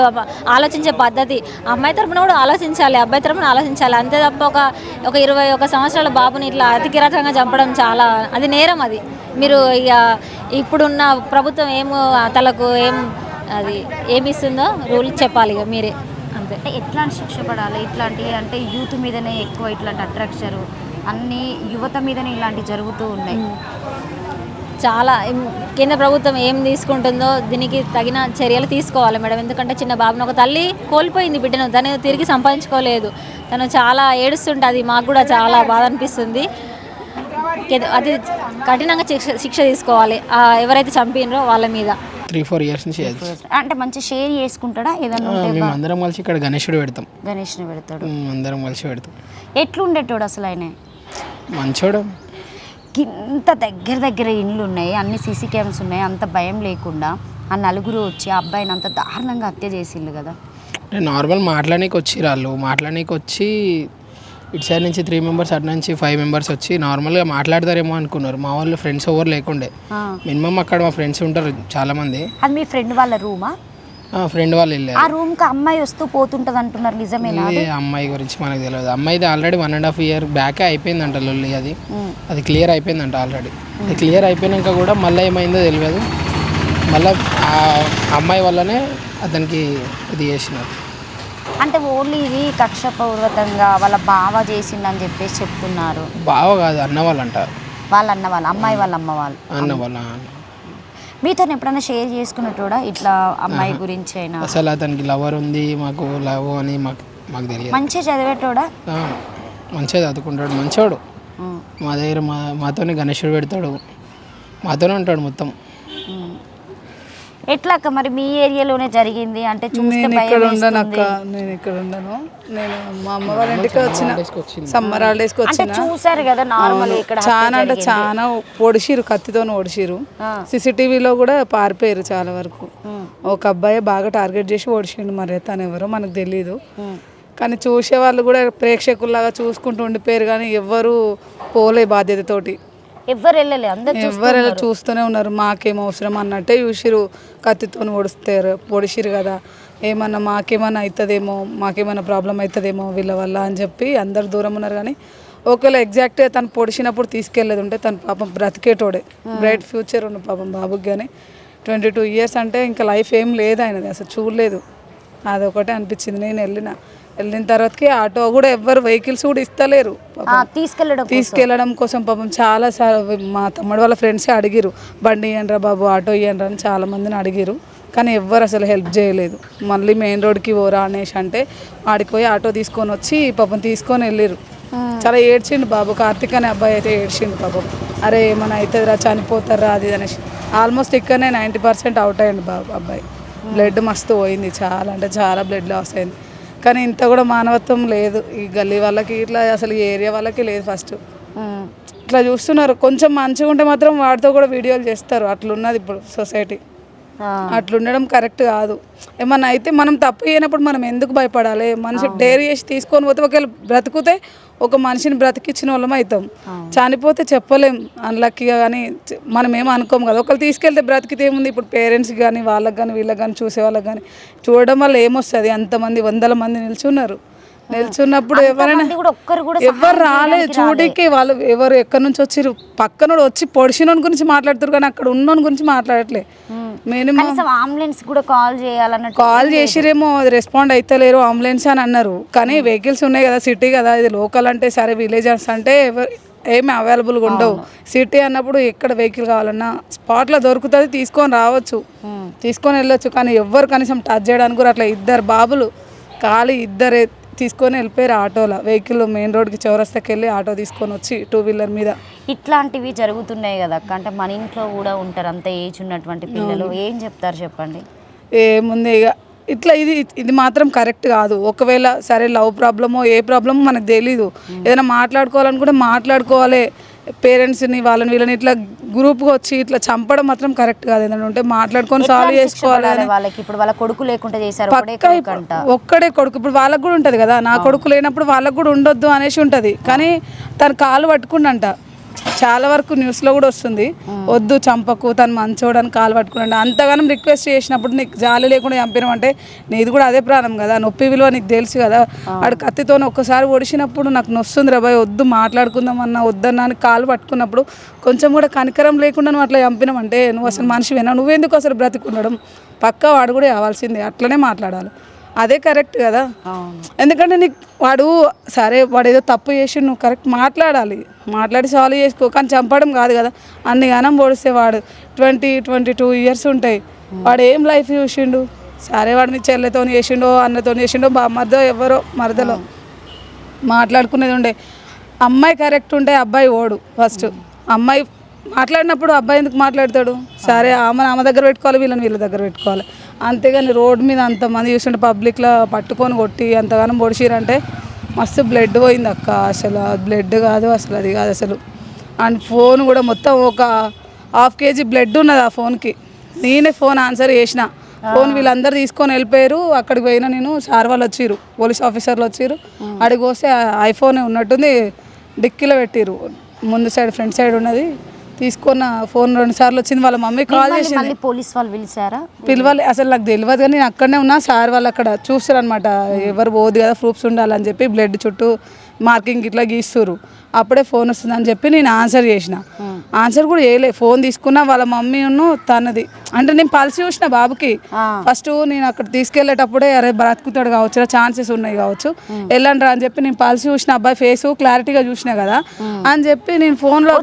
ఆలోచించే పద్ధతి అమ్మాయి తరపున కూడా ఆలోచించాలి, అబ్బాయి తరపున ఆలోచించాలి. అంతే తప్ప ఒక 21 సంవత్సరాల బాబుని ఇట్లా అతి కిరాతకంగా చంపడం చాలా, అది నేరం. అది మీరు ఇక ఇప్పుడున్న ప్రభుత్వం తలకు ఏమిస్తుందో రూల్ చెప్పాలి ఇక మీరే, అంతే. ఎట్లాంటి శిక్ష పడాలి? ఇట్లాంటివి అంటే యూత్ మీదనే ఎక్కువ ఇట్లాంటి అట్రాక్షన్, అన్ని యువత మీదనే ఇలాంటివి జరుగుతూ ఉన్నాయి. చాలా కేంద్ర ప్రభుత్వం ఏం తీసుకుంటుందో దీనికి తగిన చర్యలు తీసుకోవాలి మేడం. ఎందుకంటే చిన్న బాబుని ఒక తల్లి కోల్పోయింది బిడ్డను, తను తిరిగి సంపాదించుకోలేదు. తను చాలా ఏడుస్తుంటుంది, మాకు కూడా చాలా బాధ అనిపిస్తుంది. అది కఠినంగా శిక్ష తీసుకోవాలి ఎవరైతే చంపినరో వాళ్ళ మీద. 3-4 years నుంచి అంటే మంచి షేర్ చేసుకుంటాడా ఏదన్నా? మేము అందరం కలిసి ఇక్కడ గణేశుడు పెడతాం. గణేష్ని పెడతాడు, అందరం కలిసి పెడతాం. ఎట్లుండేటోడు అసలు ఆయన? మంచోడు. ఇంత దగ్గర ఇండ్లు ఉన్నాయి, అన్ని సీసీ కెమెరాస్ ఉన్నాయి, అంత భయం లేకుండా ఆ నలుగురు వచ్చి ఆ అబ్బాయిని అంత దారుణంగా హత్య చేసిండు కదా. నార్మల్ మాట్లాడనీకి వచ్చి ఇటు సైడ్ నుంచి 3 members, అటు నుంచి 5 members వచ్చి నార్మల్గా మాట్లాడతారేమో అనుకున్నారు. మా వాళ్ళు ఫ్రెండ్స్ ఎవరు లేకుండే. మినిమం అక్కడ మా ఫ్రెండ్స్ ఉంటారు చాలా మంది. అది మీ ఫ్రెండ్ వాళ్ళ రూమా? ఫ్రెండ్ వాళ్ళు వెళ్ళారు. ఆ రూమ్ కి అమ్మాయి వస్తూ పోతుంటది అంటున్నారు, నిజమేనా? అమ్మాయి గురించి మనకు తెలియదు. అమ్మాయిది ఆల్రెడీ 1.5 year బ్యాకే అయిపోయిందంట లొల్లి. అది క్లియర్ అయిపోయిందంట ఆల్రెడీ. అది క్లియర్ అయిపోయినాక కూడా మళ్ళీ ఏమైందో తెలియదు. మళ్ళీ ఆ అమ్మాయి వల్లనే అతనికి ఇది చేసినారు. అంటే ఓన్లీ ఇది కక్షపూర్వకంగా వాళ్ళ బావ చేసిండని చెప్పేసి చెప్తున్నారు. బావ కాదు, అన్న వాళ్ళు అంటారు. వాళ్ళ అన్న వాళ్ళ అమ్మాయి వాళ్ళ అమ్మ వాళ్ళు అన్న వాళ్ళ. మీతో ఎప్పుడైనా షేర్ చేసుకున్నట్టుడా ఇట్లా అమ్మాయి గురించి అయినా? అసలు అతనికి లవర్ ఉంది, మాకు లవ్ అని మాకు తెలియదు. మంచిగా చదివేటోడా? మంచిగా చదువుకుంటాడు, మంచోడు. మా దగ్గర మాతోనే గణేశుడు పెడతాడు, మాతోనే ఉంటాడు మొత్తం. ఎట్లా అక్క మరి మీ ఏరియాలోనే జరిగింది అంటే? నేను ఇక్కడ ఉండను అక్క, నేను ఇక్కడ ఉండను. నేను మా అమ్మ వాళ్ళ ఇంటికి వచ్చిన, సమ్మర్ హాలిడేస్కి వచ్చిన. చూసారు కదా నార్మల్ ఇక్కడ చాలా అంటే చాలా ఒడిసిరు, కత్తితో ఒడిసిరు. CCTVలో కూడా పారిపోయారు చాలా వరకు. ఒక అబ్బాయి బాగా టార్గెట్ చేసి ఓడిచిండు, మరి తను ఎవరో మనకు తెలీదు. కానీ చూసే వాళ్ళు కూడా ప్రేక్షకుల్లాగా చూసుకుంటూ ఉండిపోయారు, కానీ ఎవ్వరు పోలే బాధ్యతతోటి. ఎవరు వెళ్ళలే, ఎవరు చూస్తూనే ఉన్నారు. మాకేం అవసరం అన్నట్టే చూసిరు. కత్తితో పొడిసిరు కదా, ఏమన్నా మాకేమన్నా అవుతుందేమో, మాకేమన్నా ప్రాబ్లం అవుతుందేమో వీళ్ళ వల్ల అని చెప్పి అందరు దూరం ఉన్నారు. కానీ ఒకవేళ ఎగ్జాక్ట్గా తను పొడిచినప్పుడు తీసుకెళ్ళేది ఉంటే తను పాపం బ్రతికేటోడే, బ్రైట్ ఫ్యూచర్ ఉన్న పాపం బాబుకి. కానీ 22 years అంటే ఇంకా లైఫ్ ఏం లేదు ఆయనది, అసలు చూడలేదు. అదొకటే అనిపించింది. నేను వెళ్ళిన తర్వాతకి ఆటో కూడా ఎవ్వరు వెహికల్స్ కూడా ఇస్తలేరు తీసుకెళ్ళడం కోసం. పాపం చాలా మా తమ్ముడు వాళ్ళ ఫ్రెండ్సే అడిగిరు, బండి ఇయ్యండ్రా బాబు, ఆటో ఇయ్యండ్రా అని చాలా మందిని అడిగిరు. కానీ ఎవ్వరు అసలు హెల్ప్ చేయలేదు. మళ్ళీ మెయిన్ రోడ్కి పోరా అనేసి అంటే ఆడికి పోయి ఆటో తీసుకొని వచ్చి పాపం తీసుకొని వెళ్ళిరు. చాలా ఏడ్చిండు బాబు. కార్తిక్ అనే అబ్బాయి అయితే ఏడ్చిండు పాపం. అరే ఏమైనా అవుతుందిరా, చనిపోతారా అది అనేసి. ఆల్మోస్ట్ ఇక్కడనే 90% అవుట్ అయ్యండి బాబు అబ్బాయి. బ్లడ్ మస్తు పోయింది, చాలా అంటే చాలా బ్లడ్ లాస్ అయింది. కానీ ఇంత కూడా మానవత్వం లేదు ఈ గల్లీ వాళ్ళకి, ఇట్లా అసలు ఈ ఏరియా వాళ్ళకి లేదు. ఫస్ట్ ఇట్లా చూస్తున్నారు, కొంచెం మంచిగా ఉంటే మాత్రం వాడితో కూడా వీడియోలు చేస్తారు. అట్లున్నది ఇప్పుడు సొసైటీ. అట్లుండడం కరెక్ట్ కాదు. ఏమన్నా అయితే మనం తప్పు చేయనప్పుడు మనం ఎందుకు భయపడాలి? మనిషి డైరీ చేసి తీసుకొని పోతే ఒకవేళ బ్రతుకుతే ఒక మనిషిని బ్రతికిచ్చిన వాళ్ళం అవుతాం, చనిపోతే చెప్పలేం అన్లక్కీగా. కానీ మనం ఏమో అనుకోం కదా. ఒకళ్ళు తీసుకెళ్తే బ్రతికితే ఏముంది? ఇప్పుడు పేరెంట్స్కి కానీ వాళ్ళకి కానీ వీళ్ళకి కానీ చూసే వాళ్ళకి కానీ చూడడం వల్ల ఏమొస్తుంది? అంతమంది 100 మంది నిల్చున్నప్పుడు ఎవరైనా ఎవరు రాలేదు చూడకి. వాళ్ళు ఎవరు ఎక్కడి నుంచి వచ్చిర్రు? పక్కనోడు వచ్చి పొడిచినోని గురించి మాట్లాడుతారు కానీ అక్కడ ఉన్నోని గురించి మాట్లాడట్లే. అంబులెన్స్ కూడా కాల్ చేసిరేమో, రెస్పాండ్ అయితలేరు అంబులెన్స్ అని అన్నారు. కానీ వెహికల్స్ ఉన్నాయి కదా, సిటీ కదా, ఇది లోకల్ అంటే సరే, విలేజెస్ అంటే ఏమి అవైలబుల్గా ఉండవు. సిటీ అన్నప్పుడు ఎక్కడ వెహికల్ కావాలన్నా స్పాట్లో దొరుకుతుంది, తీసుకొని రావచ్చు, తీసుకొని వెళ్ళొచ్చు. కానీ ఎవ్వరు కనీసం టచ్ చేయడానికి కూడా అట్లా 2 బాబులు ఖాళీ 2 తీసుకొని వెళ్ళిపోయారు ఆటోలో. వెహికల్ మెయిన్ రోడ్కి చౌరస్తాకి వెళ్ళి ఆటో తీసుకొని వచ్చి 2 వీలర్ మీద. ఇట్లాంటివి జరుగుతున్నాయి కదా అక్క. అంటే మన ఇంట్లో కూడా ఉంటారు అంత ఏజ్ ఉన్నటువంటి పిల్లలు, ఏం చెప్తారు చెప్పండి? ఏముంది ఇక ఇట్లా ఇది మాత్రం కరెక్ట్ కాదు. ఒకవేళ సరే లవ్ ప్రాబ్లమో ఏ ప్రాబ్లమో మనకు తెలీదు, ఏదైనా మాట్లాడుకోవాలనుకుంటే మాట్లాడుకోవాలి. పేరెంట్స్ని వాళ్ళని వీళ్ళని ఇట్లా గ్రూప్గా వచ్చి ఇట్లా చంపడం మాత్రం కరెక్ట్ కాదు. ఏంటంటే ఉంటే మాట్లాడుకొని సాల్వ్ చేసుకోవాలి. వాళ్ళకి ఇప్పుడు వాళ్ళ కొడుకు లేకుండా చేశారు, ఒక్కడే కొడుకు. ఇప్పుడు వాళ్ళకు కూడా ఉంటుంది కదా, నా కొడుకు లేనప్పుడు వాళ్ళకు కూడా ఉండొద్దు అనేసి ఉంటుంది. కానీ తను కాలు పట్టుకుండంట, చాలా వరకు న్యూస్లో కూడా వస్తుంది, వద్దు చంపకు, తను మంచోడని కాలు పట్టుకున్నాడు. అంతగానం రిక్వెస్ట్ చేసినప్పుడు నీకు జాలి లేకుండా చంపినామంటే నీది కూడా అదే ప్రాణం కదా, నొప్పి విలువ నీకు తెలుసు కదా. ఆడు కత్తితో ఒక్కసారి ఒడిచినప్పుడు నాకు నొస్తుంది రా బాయ్, వద్దు మాట్లాడుకుందామన్నా వద్దన్నా అని కాలు పట్టుకున్నప్పుడు కొంచెం కూడా కనికరం లేకుండా నువ్వు అట్లా చంపినామంటే నువ్వు అసలు మనిషివేనా? నువ్వెందుకు అసలు బ్రతికుండడం? పక్కా వాడు కూడా కావాల్సిందే, అట్లనే మాట్లాడాలి. అదే కరెక్ట్ కదా. ఎందుకంటే నీకు వాడు సరే వాడు ఏదో తప్పు చేసి నువ్వు కరెక్ట్ మాట్లాడాలి, మాట్లాడి సాల్వ్ చేసుకో. కానీ చంపడం కాదు కదా. అన్ని గానం పొడిస్తే వాడు 22 years ఉంటాయి. వాడు ఏం లైఫ్ చూసిండు? సరే వాడు నీ చెల్లెతో చేసిండో అన్నతో చేసిండో మరదో ఎవరో మరదలో మాట్లాడుకునేది ఉండే. అమ్మాయి కరెక్ట్ ఉంటే అబ్బాయి ఓడు. ఫస్ట్ అమ్మాయి మాట్లాడినప్పుడు అబ్బాయి ఎందుకు మాట్లాడతాడు? సరే ఆమె దగ్గర పెట్టుకోవాలి, వీళ్ళ దగ్గర పెట్టుకోవాలి. అంతేగాని రోడ్డు మీద అంతమంది చూస్తుంటే పబ్లిక్లో పట్టుకొని కొట్టి అంతగానం పొడిచిరంటే మస్తు బ్లడ్ పోయింది అక్క. అసలు బ్లడ్ కాదు, అసలు అది కాదు అసలు. అండ్ ఫోన్ కూడా మొత్తం ఒక 1/2 kg బ్లడ్ ఉన్నది ఆ ఫోన్కి. నేనే ఫోన్ ఆన్సర్ చేసిన. ఫోన్ వీళ్ళందరూ తీసుకొని వెళ్ళిపోయారు. అక్కడికి పోయినా నేను, సార్ వాళ్ళు వచ్చిర్రు, పోలీస్ ఆఫీసర్లు వచ్చిర్రు. అడిగి వస్తే ఐఫోన్ ఉన్నట్టుంది, డిక్కీలో పెట్టిర్రు. ముందు సైడ్ ఫ్రంట్ సైడ్ ఉన్నది. తీసుకున్న ఫోన్ 2 సార్లు వచ్చింది. వాళ్ళ మమ్మీ కాల్ చేసింది. పోలీస్ వాళ్ళు పిలిచారా? పిలవాలి, అసలు నాకు తెలియదు కానీ నేను అక్కడనే ఉన్నా. సార్ వాళ్ళు అక్కడ చూస్తారు అనమాట, ఎవరు పోదు కదా, ప్రూఫ్స్ ఉండాలని చెప్పి బ్లడ్ చుట్టూ మార్కింగ్ ఇట్లా గీస్తారు. అప్పుడే ఫోన్ వస్తుందని చెప్పి నేను ఆన్సర్ చేసిన. ఆన్సర్ కూడా చేయలే, ఫోన్ తీసుకున్నా. వాళ్ళ మమ్మీ తనది అంటే నేను పల్స్ చూసిన బాబుకి. ఫస్ట్ నేను అక్కడ తీసుకెళ్లేటప్పుడే అరే బ్రతుకుతాడు కావచ్చు, ఛాన్సెస్ ఉన్నాయి కావచ్చు, వెళ్ళండి రా అని చెప్పి నేను పల్స్ చూసిన. అబ్బాయి ఫేస్ క్లారిటీగా చూసినా కదా అని చెప్పి నేను ఫోన్లో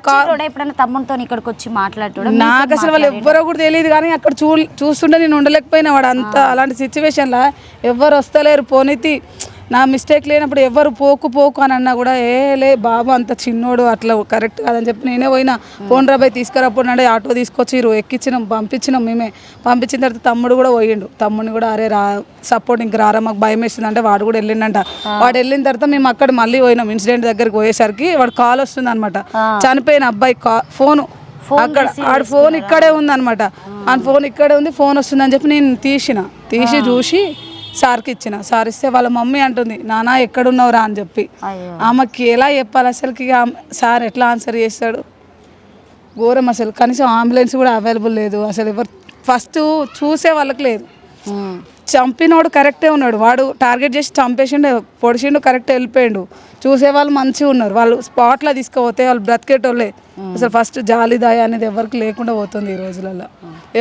తమ్ముడితో ఇక్కడికి వచ్చి మాట్లాడుతాడు. నాకు అసలు వాళ్ళు ఎవ్వరో కూడా తెలియదు. కానీ అక్కడ చూస్తుంటే నేను ఉండలేకపోయినా. వాడు అంతా అలాంటి సిచ్యువేషన్లో ఎవ్వరు వస్తలేరు. పోనీతి నా మిస్టేక్ లేనప్పుడు ఎవరు పోకు అని అన్నా కూడా లే బాబు అంత చిన్నోడు అట్లా కరెక్ట్ కాదని చెప్పి నేనే పోయినా. ఫోన్ రాబాయ్ తీసుకురాపోయినాడే, ఆటో తీసుకొచ్చిరు, ఎక్కించినాం, పంపించినాం. మేమే పంపించిన తర్వాత తమ్ముడు కూడా పోయిండు. తమ్ముడిని కూడా అరే సపోర్ట్ ఇంక రారా, మాకు భయం వేస్తుంది అంటే వాడు కూడా వెళ్ళిండంట. వాడు వెళ్ళిన తర్వాత మేము అక్కడ మళ్ళీ పోయినాం. ఇన్సిడెంట్ దగ్గరికి పోయేసరికి వాడు కాల్ వస్తుంది అనమాట, చనిపోయిన అబ్బాయి ఫోను అక్కడ. ఆడు ఫోన్ ఇక్కడే ఉందనమాట. ఆ ఫోన్ ఇక్కడే ఉంది, ఫోన్ వస్తుందని చెప్పి నేను తీసి చూసి సార్కి ఇచ్చిన. సార్ ఇస్తే వాళ్ళ మమ్మీ అంటుంది, నానా ఎక్కడున్నావురా అని చెప్పి. ఆమెకి ఎలా చెప్పాలి అసలుకి? సార్ ఎట్లా ఆన్సర్ చేస్తాడు? ఘోరం అసలు. కనీసం అంబులెన్స్ కూడా అవైలబుల్ లేదు అసలు. ఎవరు ఫస్ట్ చూసే వాళ్ళకి లేదు. చంపినోడు కరెక్టే ఉన్నాడు, వాడు టార్గెట్ చేసి చంపేసిండు, పొడిచిండు, కరెక్ట్ వెళ్ళిపోయిండు. చూసేవాళ్ళు మంచిగా ఉన్నారు, వాళ్ళు స్పాట్లో తీసుకుపోతే వాళ్ళు బ్రతికేటోళ్ళే. అసలు ఫస్ట్ జాలి దయ అనేది ఎవరికి లేకుండా పోతుంది ఈ రోజులలో.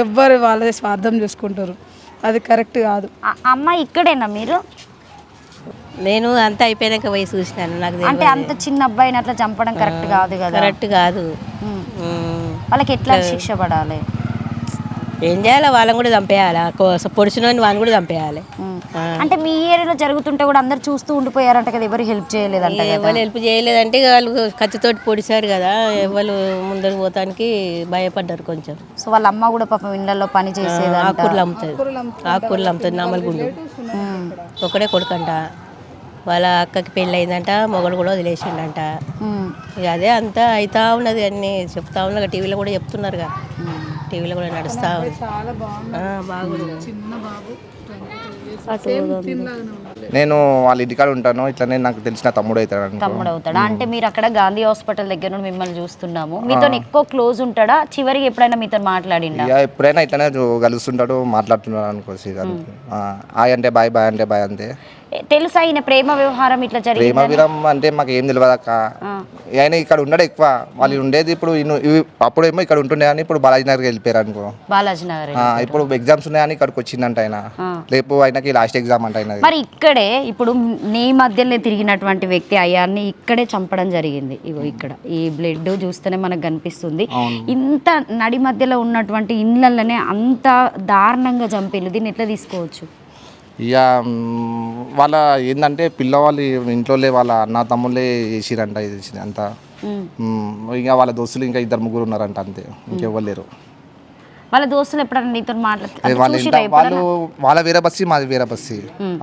ఎవ్వరు వాళ్ళే స్వార్థం చూసుకుంటారు, అది కరెక్ట్ కాదు. అమ్మ ఇక్కడేనా మీరు? నేను అంతా అయిపోయాక పోయి చూసినాను. నాకు అంటే అంత చిన్న అబ్బాయిని అట్లా చంపడం కరెక్ట్ కాదు కదా. కరెక్ట్ కాదు. వాళ్ళకి ఎట్లా శిక్ష పడాలి? ఏం చేయాలి, వాళ్ళని కూడా చంపేయాలి, పొడిచిన వాళ్ళని కూడా చంపేయాలి. అంటే మీ ఏరియాలో జరుగుతుంటే కూడా అందరు చూస్తూ ఉండిపోయారంట కదా, ఎవరు హెల్ప్ చేయలేదంట? ఎవరు హెల్ప్ చేయలేదంటే వాళ్ళు కత్తితోటి పొడిచారు కదా, ఎవరు ముందరికి పోతానికి భయపడ్డారు కొంచెం. సో వాళ్ళ అమ్మ కూడా పాపం ఇళ్ళల్లో పని చేసేది, ఆకుకూరలు అమ్ముతుంది, ఆకుకూరలు అమ్ముతుంది నామల్గుండు. ఒకడే కొడుకంట, వాళ్ళ అక్కకి పెళ్ళి అయిందంట, మొగడు కూడా వదిలేసిండంట. ఇక అదే అంతా అవుతా ఉన్నది, అన్నీ చెప్తా ఉన్నారు, టీవీలో కూడా చెప్తున్నారుగా, టీవీలో కూడా నడుస్తూ ఉంది. బాగుంది. నేను వాళ్ళ ఇంటికాడ ఉంటాను, ఇట్లనే నాకు తెలిసిన తమ్ముడు అవుతాడు. తమ్ముడు అవుతాడా? అంటే మీరు అక్కడ గాంధీ హాస్పిటల్ దగ్గర నుండి మిమ్మల్ని చూస్తున్నాము, మీతో ఎక్కువ క్లోజ్ ఉంటాడా? చివరికి ఎప్పుడైనా మీతో మాట్లాడిండా? ఎప్పుడైనా ఇట్లనే కలుస్తుంటాడు, మాట్లాడుతున్నాడు అనుకోసి. హాయ్ అంటే బాయ్, బాయ్ అంటే బాయ్ అంతే. తెలుసా ఈయన ప్రేమ వ్యవహారం ఇట్లా జరిగింది? ప్రేమ వివరం అంటే మాకు ఏం తెలియదు అక్క. ఆయన ఇక్కడ ఉండడు ఎక్కువ, వాళ్ళు ఉండేది ఇప్పుడు అప్పుడేమో ఇక్కడ ఉంటుండే కానీ ఇప్పుడు బాలాజీ నగర్కి వెళ్ళిపోయారు అనుకో. బాలాజీ నగర్ ఇప్పుడు ఎగ్జామ్స్ ఉన్నాయని ఇక్కడికి వచ్చిందంట ఆయన, రేపు ఆయనకి లాస్ట్ ఎగ్జామ్ అంట ఆయన. మరి ఇక్కడే ఇప్పుడు నీ మధ్యలో తిరిగినటువంటి వ్యక్తి అయ్యాన్ని ఇక్కడే చంపడం జరిగింది. ఇగో ఇక్కడ ఈ బ్లడ్ చూస్తేనే మనకు కనిపిస్తుంది. ఇంత నడి మధ్యలో ఉన్నటువంటి ఇండ్లలోనే అంత దారుణంగా చంపేళ్ళు, దీన్ని ఎట్లా తీసుకోవచ్చు? ఇక వాళ్ళ ఏంటంటే పిల్లవాళ్ళు ఇంట్లో వాళ్ళ అన్న తమ్ముళ్ళే చేసిరంట ఇది అంతా. ఇంకా వాళ్ళ దోస్తులు ఇంకా 2-3 ఉన్నారంట అంతే, ఇంకెవ్వరు లేరు. వాళ్ళ దోస్తులు ఎప్పుడన్నా నీతో మాట్లాడుతారు? వాళ్ళు వాళ్ళ వేరే బస్సు, మాది వేరే బస్సు,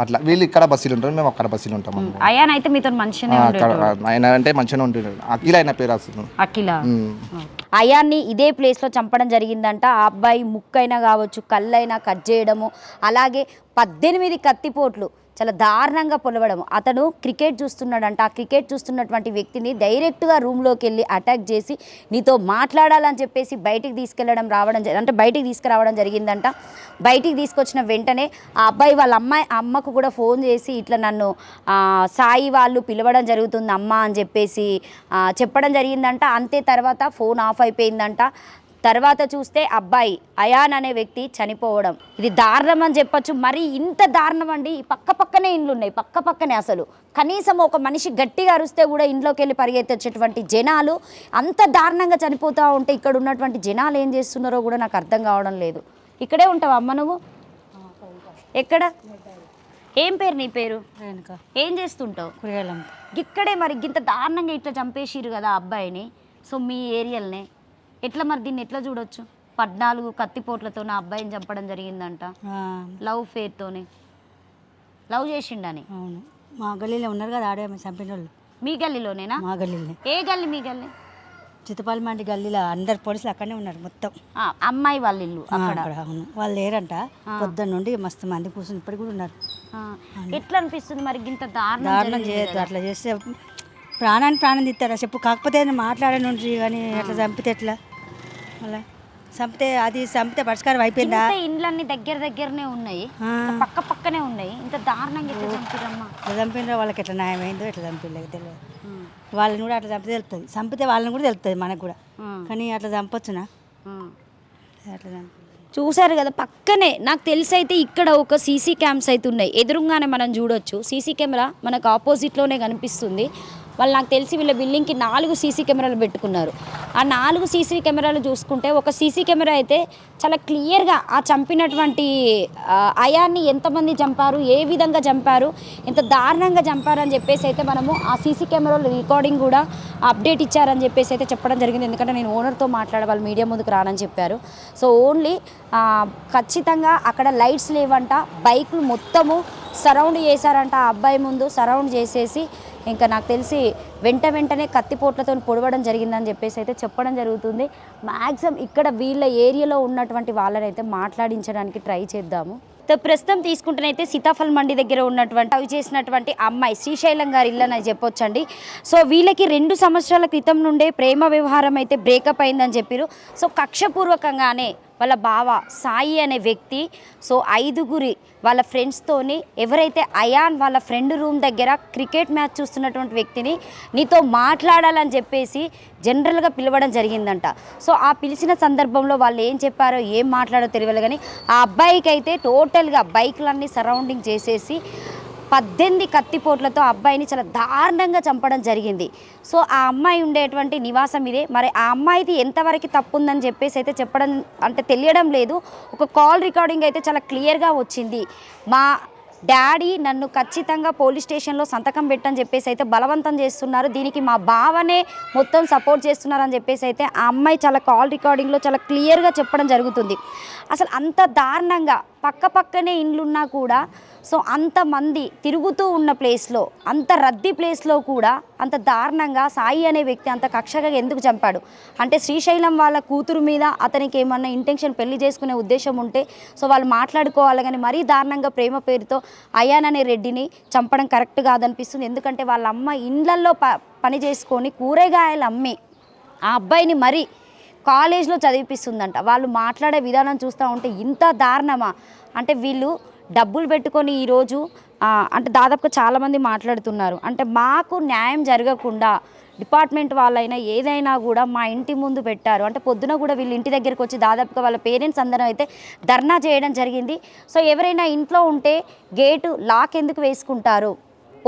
అట్లా వీళ్ళు ఇక్కడ బస్సులు ఉంటారు, మేము అక్కడ బస్సులు ఉంటాం. అయ్యాన్ అయితే మీతో మంచిగానే ఆయన అంటే మంచిగానే ఉంటున్నాడు. అఖిల ఆయన పేరు అసలు అఖిల. అయాన్ని ఇదే ప్లేస్లో చంపడం జరిగిందంట. ఆ అబ్బాయి ముక్కైనా కావచ్చు, కళ్ళైనా కట్ చేయడము, అలాగే 18 కత్తిపోట్లు చాలా దారుణంగా పొలవడము. అతను క్రికెట్ చూస్తున్నాడంట. ఆ క్రికెట్ చూస్తున్నటువంటి వ్యక్తిని డైరెక్ట్గా రూమ్లోకి వెళ్ళి అటాక్ చేసి నీతో మాట్లాడాలని చెప్పేసి బయటికి తీసుకురావడం జరిగిందంట. బయటికి తీసుకొచ్చిన వెంటనే ఆ అబ్బాయి వాళ్ళ అమ్మకు కూడా ఫోన్ చేసి ఇట్లా నన్ను సాయి వాళ్ళు పిలవడం జరుగుతుంది అమ్మ అని చెప్పేసి చెప్పడం జరిగిందంట. అంతే తర్వాత ఫోన్ ఆఫ్ అయిపోయిందంట. తర్వాత చూస్తే అబ్బాయి అయాన్ అనే వ్యక్తి చనిపోవడం, ఇది దారుణం అని చెప్పొచ్చు. మరి ఇంత దారుణం అండి, పక్కనే ఇండ్లు ఉన్నాయి, పక్కనే అసలు కనీసం ఒక మనిషి గట్టిగా అరుస్తే కూడా ఇంట్లోకి వెళ్ళి పరిగెత్తేటటువంటి జనాలు అంత దారుణంగా చనిపోతూ ఉంటే ఇక్కడ ఉన్నటువంటి జనాలు ఏం చేస్తున్నారో కూడా నాకు అర్థం కావడం లేదు. ఇక్కడే ఉంటావు అమ్మ నువ్వు? ఎక్కడ? ఏం పేరు నీ పేరు? ఏం చేస్తుంటావు? ఇక్కడే మరి ఇంత దారుణంగా ఇట్లా చంపేసిరు కదా అబ్బాయిని. సో మీ ఏరియాలనే ఎట్లా మరి దీన్ని ఎట్లా చూడొచ్చు? 14 కత్తిపోట్లతో నా అబ్బాయిని చంపడం జరిగిందంట. లవ్ ఫేర్తోనే లవ్ చేసిండని. అవును, మా గల్లీలో ఉన్నారు కదా ఆడే చంపిన వాళ్ళు. మీ గల్లీలోనేనా? మా గల్లీలో. ఏ గల్లీ మీ గల్లీ? చిత్తపల్లి మండి గల్లీలో అందరు పోలీసులు అక్కడనే ఉన్నారు మొత్తం. అమ్మాయి వాళ్ళ ఇల్లు అక్కడ? అవును, వాళ్ళు లేరంట. పొద్దున్న నుండి మస్తు మంది కూర్చొని ఇప్పటికి కూడా ఉన్నారు. ఎట్లా అనిపిస్తుంది మరి ఇంత దారుణం చేయొద్దు, అట్లా చేస్తే ప్రాణం తీస్తారా చెప్పు? కాకపోతే మాట్లాడని ఉంటుంది కానీ అట్లా చంపితే ఎట్లా? అలా చంపితే పరిష్కారం అయిపోయిందా? ఇండ్లన్నీ దగ్గరనే ఉన్నాయి, పక్కనే ఉన్నాయి, ఇంత దారుణంగా ఎట్లా చంపిరమ్మా? ఎట్లా చంపినరో వాళ్ళకి ఎట్లా న్యాయమైందో ఎట్లా చంపిలేదు తెలియదు. వాళ్ళని కూడా అట్లా చంపితే తెలుస్తుంది, చంపితే వాళ్ళని కూడా తెలుస్తుంది మనకు కూడా. కానీ అట్లా చంపొచ్చునా? అట్లా చంపి చూసారు కదా పక్కనే. నాకు తెలిసి అయితే ఇక్కడ ఒక సీసీ క్యామ్స్ అయితే ఉన్నాయి, ఎదురుగానే మనం చూడొచ్చు. సీసీ కెమెరా మనకు ఆపోజిట్లోనే కనిపిస్తుంది. వాళ్ళు నాకు తెలిసి వీళ్ళ బిల్డింగ్కి 4 సీసీ కెమెరాలు పెట్టుకున్నారు. ఆ 4 సీసీ కెమెరాలు చూసుకుంటే ఒక సీసీ కెమెరా అయితే చాలా క్లియర్గా ఆ చంపినటువంటి అయాన్ని ఎంతమంది చంపారు, ఏ విధంగా చంపారు, ఎంత దారుణంగా చంపారు అని చెప్పేసి అయితే మనము ఆ సీసీ కెమెరాలో రికార్డింగ్ కూడా అప్డేట్ ఇచ్చారని చెప్పేసి అయితే చెప్పడం జరిగింది. ఎందుకంటే నేను ఓనర్తో వాళ్ళు మీడియా ముందుకు రానని చెప్పారు. సో ఓన్లీ ఖచ్చితంగా అక్కడ లైట్స్ లేవంట, బైకులు మొత్తము సరౌండ్ చేశారంట. ఆ అబ్బాయి ముందు సరౌండ్ చేసేసి ఇంకా నాకు తెలిసి వెంటనే కత్తిపోట్లతో పొడవడం జరిగిందని చెప్పేసి అయితే చెప్పడం జరుగుతుంది. మ్యాక్సిమం ఇక్కడ వీళ్ళ ఏరియాలో ఉన్నటువంటి వాళ్ళని అయితే మాట్లాడించడానికి ట్రై చేద్దాము. ప్రస్తుతం తీసుకుంటేనైతే సీతాఫల్ మండి దగ్గర ఉన్నటువంటి అవి చేసినటువంటి అమ్మాయి శ్రీశైలం గారి ఇల్లు అని చెప్పొచ్చండి. సో వీళ్ళకి 2 సంవత్సరాల క్రితం నుండే ప్రేమ వ్యవహారం అయితే బ్రేకప్ అయిందని చెప్పారు. సో కక్షపూర్వకంగానే వాళ్ళ బావ సాయి అనే వ్యక్తి సో 5 వాళ్ళ ఫ్రెండ్స్తోని ఎవరైతే అయాన్ వాళ్ళ ఫ్రెండ్ రూమ్ దగ్గర క్రికెట్ మ్యాచ్ చూస్తున్నటువంటి వ్యక్తిని నీతో మాట్లాడాలని చెప్పేసి జనరల్గా పిలవడం జరిగిందంట. సో ఆ పిలిచిన సందర్భంలో వాళ్ళు ఏం చెప్పారో ఏం మాట్లాడో తెలియదు కానీ ఆ అబ్బాయికి అయితే టోటల్గా బైక్లన్నీ సరౌండింగ్ చేసేసి 18 కత్తిపోట్లతో అబ్బాయిని చాలా దారుణంగా చంపడం జరిగింది. సో ఆ అమ్మాయి ఉండేటువంటి నివాసం ఇదే. మరి ఆ అమ్మాయిది ఎంతవరకు తప్పు ఉందని చెప్పేసి అయితే చెప్పడం అంటే తెలియడం లేదు. ఒక కాల్ రికార్డింగ్ అయితే చాలా క్లియర్గా వచ్చింది. మా డాడీ నన్ను ఖచ్చితంగా పోలీస్ స్టేషన్లో సంతకం పెట్టని చెప్పేసి అయితే బలవంతం చేస్తున్నారు, దీనికి మా బావనే మొత్తం సపోర్ట్ చేస్తున్నారని చెప్పేసి అయితే ఆ అమ్మాయి చాలా కాల్ రికార్డింగ్లో చాలా క్లియర్గా చెప్పడం జరుగుతుంది. అసలు అంత దారుణంగా పక్కనే ఇండ్లున్నా కూడా సో అంతమంది తిరుగుతూ ఉన్న ప్లేస్లో, అంత రద్దీ ప్లేస్లో కూడా అంత దారుణంగా సాయి అనే వ్యక్తి అంత కక్షగా ఎందుకు చంపాడు అంటే శ్రీశైలం వాళ్ళ కూతురు మీద అతనికి ఏమన్నా ఇంటెన్షన్ పెళ్లి చేసుకునే ఉద్దేశం ఉంటే సో వాళ్ళు మాట్లాడుకోవాలి కానీ మరీ దారుణంగా ప్రేమ పేరుతో అయాన్ అనే రెడ్డిని చంపడం కరెక్ట్ కాదనిపిస్తుంది. ఎందుకంటే వాళ్ళ అమ్మ ఇండ్లల్లో పని చేసుకొని కూరగాయలు అమ్మి ఆ అబ్బాయిని మరీ కాలేజ్లో చదివిపిస్తుందంట. వాళ్ళు మాట్లాడే విధానం చూస్తూ ఉంటే ఇంత దారుణమా అంటే వీళ్ళు డబ్బులు పెట్టుకొని ఈరోజు అంటే దాదాపుగా చాలామంది మాట్లాడుతున్నారు అంటే మాకు న్యాయం జరగకుండా డిపార్ట్మెంట్ వాళ్ళైనా ఏదైనా కూడా మా ఇంటి ముందు పెట్టారు అంటే పొద్దున కూడా వీళ్ళు ఇంటి దగ్గరికి వచ్చి దాదాపుగా వాళ్ళ పేరెంట్స్ అందరం అయితే ధర్నా చేయడం జరిగింది. సో ఎవరైనా ఇంట్లో ఉంటే గేటు లాక్ ఎందుకు వేసుకుంటారు,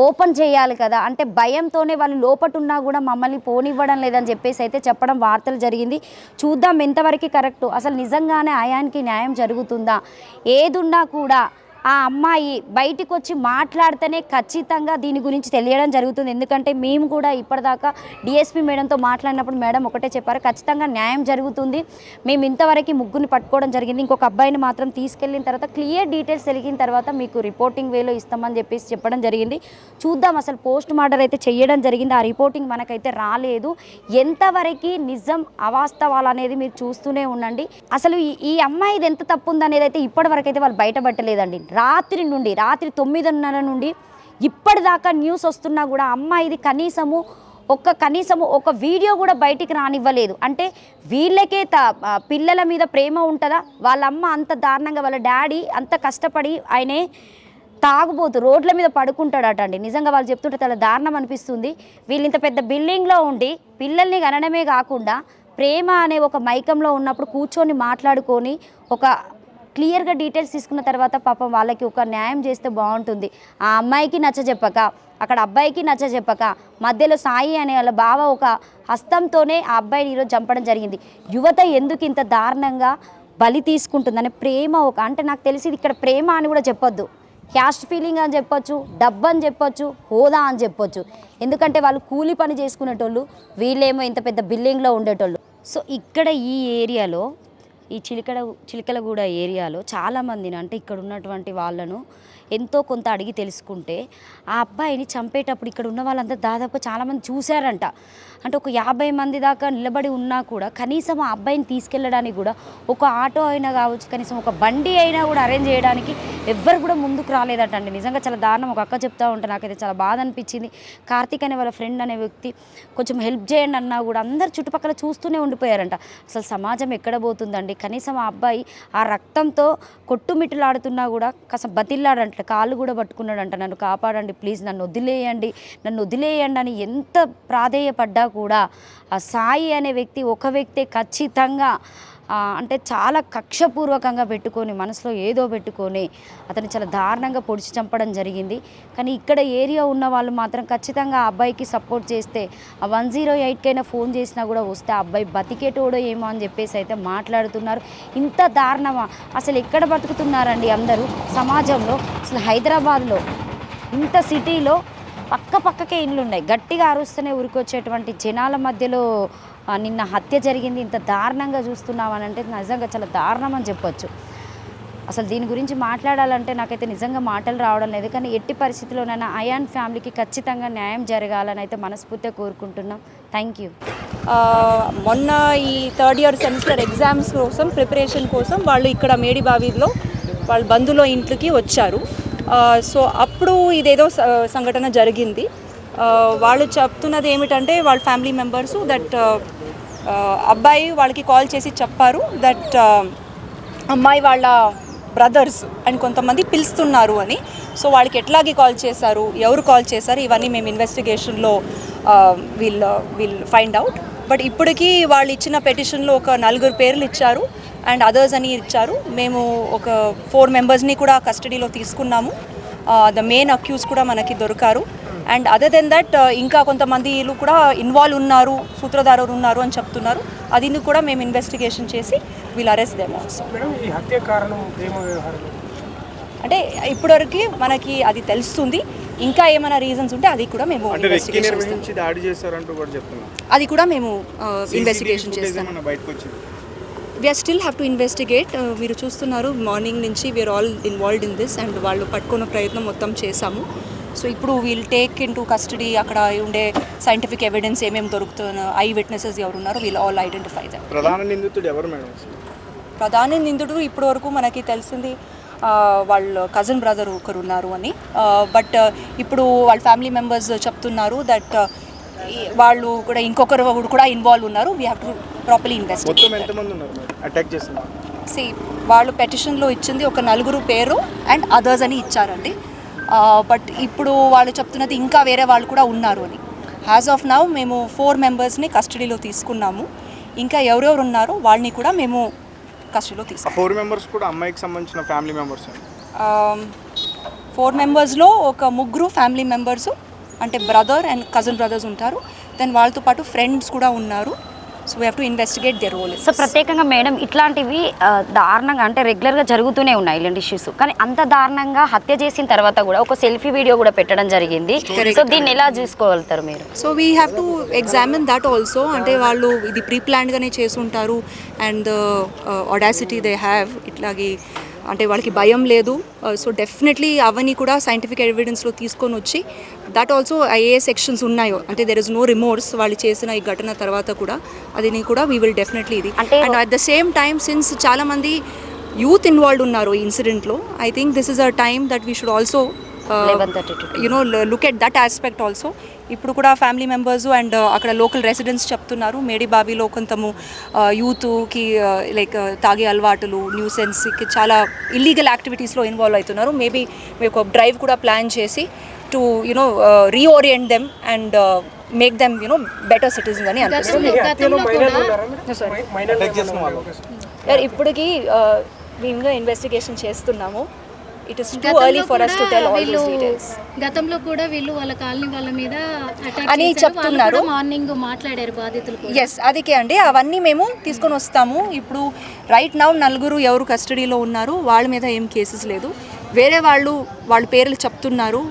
ఓపెన్ చేయాలి కదా అంటే భయంతోనే వాళ్ళు లోపటున్నా కూడా మమ్మల్ని పోనివ్వడం లేదని చెప్పేసి అయితే చెప్పడం వార్తలు జరిగింది. చూద్దాం ఎంతవరకు కరెక్టు, అసలు నిజంగానే అయాన్కి న్యాయం జరుగుతుందా. ఏదున్నా కూడా ఆ అమ్మాయి బయటికి వచ్చి మాట్లాడితేనే ఖచ్చితంగా దీని గురించి తెలియడం జరుగుతుంది. ఎందుకంటే మేము కూడా ఇప్పటిదాకా డిఎస్పీ మేడంతో మాట్లాడినప్పుడు మేడం ఒకటే చెప్పారు, ఖచ్చితంగా న్యాయం జరుగుతుంది, మేము ఇంతవరకు ముగ్గురిని పట్టుకోవడం జరిగింది, ఇంకొక అబ్బాయిని మాత్రం తీసుకెళ్ళిన తర్వాత క్లియర్ డీటెయిల్స్ తెలిగిన తర్వాత మీకు రిపోర్టింగ్ వేలో ఇస్తామని చెప్పేసి చెప్పడం జరిగింది. చూద్దాం అసలు పోస్ట్ మార్టం అయితే చేయడం జరిగింది, ఆ రిపోర్టింగ్ మనకైతే రాలేదు. ఎంతవరకు నిజం అవాస్తవాలు అనేది మీరు చూస్తూనే ఉండండి. అసలు ఈ అమ్మాయిది ఎంత తప్పు ఉందనేది అయితే ఇప్పటి వరకు అయితే వాళ్ళు బయటపట్టలేదండి. రాత్రి 9:30 నుండి ఇప్పటిదాకా న్యూస్ వస్తున్నా కూడా అమ్మాయిది కనీసము ఒక వీడియో కూడా బయటికి రానివ్వలేదు. అంటే వీళ్ళకే పిల్లల మీద ప్రేమ ఉంటుందా, వాళ్ళ అమ్మ అంత దారుణంగా వాళ్ళ డాడీ అంత కష్టపడి ఆయనే తాగుబోతు రోడ్ల మీద పడుకుంటాడట అండి. నిజంగా వాళ్ళు చెప్తుంటే చాలా దారుణం అనిపిస్తుంది. వీళ్ళు ఇంత పెద్ద బిల్డింగ్లో ఉండి పిల్లల్ని కనడమే కాకుండా ప్రేమ అనే ఒక మైకంలో ఉన్నప్పుడు కూర్చొని మాట్లాడుకొని ఒక క్లియర్గా డీటెయిల్స్ తీసుకున్న తర్వాత పాపం వాళ్ళకి ఒక న్యాయం చేస్తే బాగుంటుంది. ఆ అమ్మాయికి నచ్చజెప్పక అక్కడ అబ్బాయికి నచ్చజెప్పక మధ్యలో సాయి అనే వాళ్ళ బావ ఒక హస్తంతోనే ఆ అబ్బాయిని ఈరోజు చంపడం జరిగింది. యువత ఎందుకు ఇంత దారుణంగా బలి తీసుకుంటుందని ప్రేమ అంటే నాకు తెలిసి ఇక్కడ ప్రేమ అని కూడా చెప్పొద్దు, క్యాస్ట్ ఫీలింగ్ అని చెప్పొచ్చు, డబ్బు అని చెప్పొచ్చు, హోదా అని చెప్పొచ్చు. ఎందుకంటే వాళ్ళు కూలి పని చేసుకునేటోళ్ళు, వీళ్ళేమో ఇంత పెద్ద బిల్డింగ్లో ఉండేటోళ్ళు. సో ఇక్కడ ఈ ఏరియాలో ఈ చిలకలగూడ ఏరియాలో చాలామందిని అంటే ఇక్కడ ఉన్నటువంటి వాళ్ళను ఎంతో కొంత అడిగి తెలుసుకుంటే ఆ అబ్బాయిని చంపేటప్పుడు ఇక్కడ ఉన్న వాళ్ళంతా దాదాపు చాలామంది చూశారంట. అంటే ఒక 50 మంది దాకా నిలబడి ఉన్నా కూడా కనీసం ఆ అబ్బాయిని తీసుకెళ్ళడానికి కూడా ఒక ఆటో అయినా కావచ్చు, కనీసం ఒక బండి అయినా కూడా అరేంజ్ చేయడానికి ఎవ్వరు కూడా ముందుకు రాలేదట అండి. నిజంగా చాలా దారుణం. ఒక అక్క చెప్తా ఉంటే నాకైతే చాలా బాధ అనిపించింది. కార్తీక్ అనే వాళ్ళ ఫ్రెండ్ అనే వ్యక్తి కొంచెం హెల్ప్ చేయండి అన్నా కూడా అందరు చుట్టుపక్కల చూస్తూనే ఉండిపోయారంట. అసలు సమాజం ఎక్కడ పోతుందండి. కనీసం ఆ అబ్బాయి ఆ రక్తంతో కొట్టుమిట్టులాడుతున్నా కూడా కాస్త బతిల్లాడంట, కాళ్ళు కూడా పట్టుకున్నాడంట, నన్ను కాపాడండి ప్లీజ్, నన్ను వదిలేయండి అని ఎంత ప్రాధేయపడ్డా కూడా ఆ సాయి అనే వ్యక్తి ఒక వ్యక్తే ఖచ్చితంగా అంటే చాలా కక్షపూర్వకంగా పెట్టుకొని మనసులో ఏదో పెట్టుకొని అతను చాలా దారుణంగా పొడిచి చంపడం జరిగింది. కానీ ఇక్కడ ఏరియా ఉన్న వాళ్ళు మాత్రం ఖచ్చితంగా ఆ అబ్బాయికి సపోర్ట్ చేస్తే ఆ 108కైనా ఫోన్ చేసినా కూడా వస్తే ఆ అబ్బాయి బతికేటోడో ఏమో అని చెప్పేసి అయితే మాట్లాడుతున్నారు. ఇంత దారుణమా అసలు ఎక్కడ బతుకుతున్నారండి అందరూ సమాజంలో? అసలు హైదరాబాద్లో ఇంత సిటీలో పక్కకే ఇండ్లు ఉన్నాయి, గట్టిగా అరుస్తూనే ఉరికొచ్చేటువంటి జనాల మధ్యలో నిన్న హత్య జరిగింది. ఇంత దారుణంగా చూస్తున్నామని అంటే నిజంగా చాలా దారుణం అని చెప్పొచ్చు. అసలు దీని గురించి మాట్లాడాలంటే నాకైతే నిజంగా మాటలు రావడం లేదు. కానీ ఎట్టి పరిస్థితుల్లోనైనా అయాన్ ఫ్యామిలీకి ఖచ్చితంగా న్యాయం జరగాలని అయితే మనస్ఫూర్తిగా కోరుకుంటున్నాం. Thank you. మొన్న ఈ 3rd ఇయర్ సెమిస్టర్ ఎగ్జామ్స్ కోసం ప్రిపరేషన్ కోసం వాళ్ళు ఇక్కడ మేడిబావిలో వాళ్ళ బంధువుల ఇంట్లోకి వచ్చారు. సో అప్పుడు ఇదేదో సంఘటన జరిగింది. వాళ్ళు చెప్తున్నది ఏమిటంటే వాళ్ళ ఫ్యామిలీ మెంబర్సు దట్ అబ్బాయి వాళ్ళకి కాల్ చేసి చెప్పారు దట్ అమ్మాయి వాళ్ళ బ్రదర్స్ అండ్ కొంతమంది పిలుస్తున్నారు అని. సో వాళ్ళకి ఎట్లాగే కాల్ చేశారు, ఎవరు కాల్ చేశారు, ఇవన్నీ మేము ఇన్వెస్టిగేషన్లో విల్ ఫైండ్ అవుట్. బట్ ఇప్పటికీ వాళ్ళు ఇచ్చిన పెటిషన్లో ఒక 4 పేర్లు ఇచ్చారు అండ్ అదర్స్ అని ఇచ్చారు. మేము ఒక 4 మెంబర్స్ని కూడా కస్టడీలో తీసుకున్నాము. ద మెయిన్ అక్యూజ్ కూడా మనకి దొరికారు. అండ్ అదర్ దెన్ దట్ ఇంకా కొంతమంది కూడా ఇన్వాల్వ్ ఉన్నారు, సూత్రధారులు ఉన్నారు అని చెప్తున్నారు. అది కూడా మేము ఇన్వెస్టిగేషన్ చేసి విల్ అరెస్ట్ దెమ్ ఆల్సో. అంటే ఇప్పటివరకు మనకి అది తెలుస్తుంది. ఇంకా ఏమైనా రీజన్స్ ఉంటే అది కూడా మేము అది కూడా మేము ఇన్వెస్టిగేషన్ చేస్తాం. We're still have to investigate. మీరు చూస్తున్నారు మార్నింగ్ నుంచి we're all involved in this and వాళ్ళు పట్టుకున్న ప్రయత్నం మొత్తం చేశాము. సో ఇప్పుడు we'll take into custody. అక్కడ ఉండే సైంటిఫిక్ ఎవిడెన్స్ ఏమేమి దొరుకుతున్న ఐ విట్నెసెస్ ఎవరు ఉన్నారో వీల్ ఆల్ ఐడెంటిఫై దెమ్. ప్రధాన నిందితుడు ఎవరు మేడం? ప్రధాన నిందితుడు ఇప్పటి వరకు మనకి తెలిసింది వాళ్ళ కజిన్ బ్రదర్ ఒకరు ఉన్నారు అని. బట్ ఇప్పుడు వాళ్ళ ఫ్యామిలీ మెంబర్స్ చెప్తున్నారు దట్ వాళ్ళు కూడా ఇంకొకరు కూడా ఇన్వాల్వ్ ఉన్నారు. We have to properly investigate. వాళ్ళు పెటిషన్లో ఇచ్చింది ఒక 4 పేరు అండ్ అదర్స్ అని ఇచ్చారండి. బట్ ఇప్పుడు వాళ్ళు చెప్తున్నది ఇంకా వేరే వాళ్ళు కూడా ఉన్నారు అని. యాజ్ ఆఫ్ నౌ మేము 4 మెంబర్స్ని కస్టడీలో తీసుకున్నాము. ఇంకా ఎవరెవరు ఉన్నారో వాళ్ళని కూడా మేము కస్టడీలో తీసుకున్నాం. 4 మెంబర్స్ కూడా అమ్మాయికి సంబంధించిన ఫ్యామిలీ మెంబర్స్. 4 మెంబర్స్లో ఒక 3 ఫ్యామిలీ మెంబర్స్ అంటే బ్రదర్ అండ్ కజిన్ బ్రదర్స్ ఉంటారు. దెన్ వాళ్ళతో పాటు ఫ్రెండ్స్ కూడా ఉన్నారు. So we have to investigate their role. So ప్రత్యేకంగా మేడం ఇట్లాంటివి దారుణంగా అంటే రెగ్యులర్గా జరుగుతూనే ఉన్నాయి ఇలాంటి ఇష్యూస్. కానీ అంత దారుణంగా హత్య చేసిన తర్వాత కూడా ఒక సెల్ఫీ వీడియో కూడా పెట్టడం జరిగింది. సో దీన్ని ఎలా చూసుకోగలుగుతారు మీరు? So we have to examine that also. అంటే వాళ్ళు ఇది ప్రీ ప్లాన్డ్గానే చేసుంటారు అండ్ ఆడాసిటీ దే హ్యావ్ ఇట్లాగే అంటే వాళ్ళకి భయం లేదు. సో డెఫినెట్లీ అవన్నీ కూడా సైంటిఫిక్ ఎవిడెన్స్లో తీసుకొని వచ్చి దట్ ఆల్సో ఏ సెక్షన్స్ ఉన్నాయో అంటే దెర్ ఇస్ నో రిమోర్స్ వాళ్ళు చేసిన ఈ ఘటన తర్వాత కూడా అది కూడా వీ విల్ డెఫినెట్లీ ఇది. And at the same time since చాలామంది యూత్ ఇన్వాల్వ్డ్ ఉన్నారు ఈ ఇన్సిడెంట్లో, I think this is a time that we should also look at that aspect also. ఇప్పుడు కూడా ఫ్యామిలీ మెంబర్స్ అండ్ అక్కడ లోకల్ రెసిడెంట్స్ చెప్తున్నారు మేడిబావిలో కొంతము యూత్కి లైక్ తాగే అలవాటులు, న్యూసెన్స్కి చాలా ఇల్లీగల్ యాక్టివిటీస్లో ఇన్వాల్వ్ అవుతున్నారు. మేబీ మేము ఒక డ్రైవ్ కూడా ప్లాన్ చేసి to reorient them and make them better citizens అని అనిపిస్తుంది. ఇప్పటికీ మేము ఇన్వెస్టిగేషన్ చేస్తున్నాము. It is too early for us to tell all those details. గతంలో కూడా వీళ్ళు వాళ్ళ కాలనీ వాళ్ళ మీద అని చెప్తున్నారు. మార్నింగ్ మాట్లాడారు బాధితులు. ఎస్ అదికే అండి అవన్నీ మేము తీసుకొని వస్తాము. ఇప్పుడు రైట్ నౌ 4 ఎవరు కస్టడీలో ఉన్నారు వాళ్ళ మీద ఏం కేసెస్ లేదు. వేరే వాళ్ళ పేర్లు చెప్తున్నారు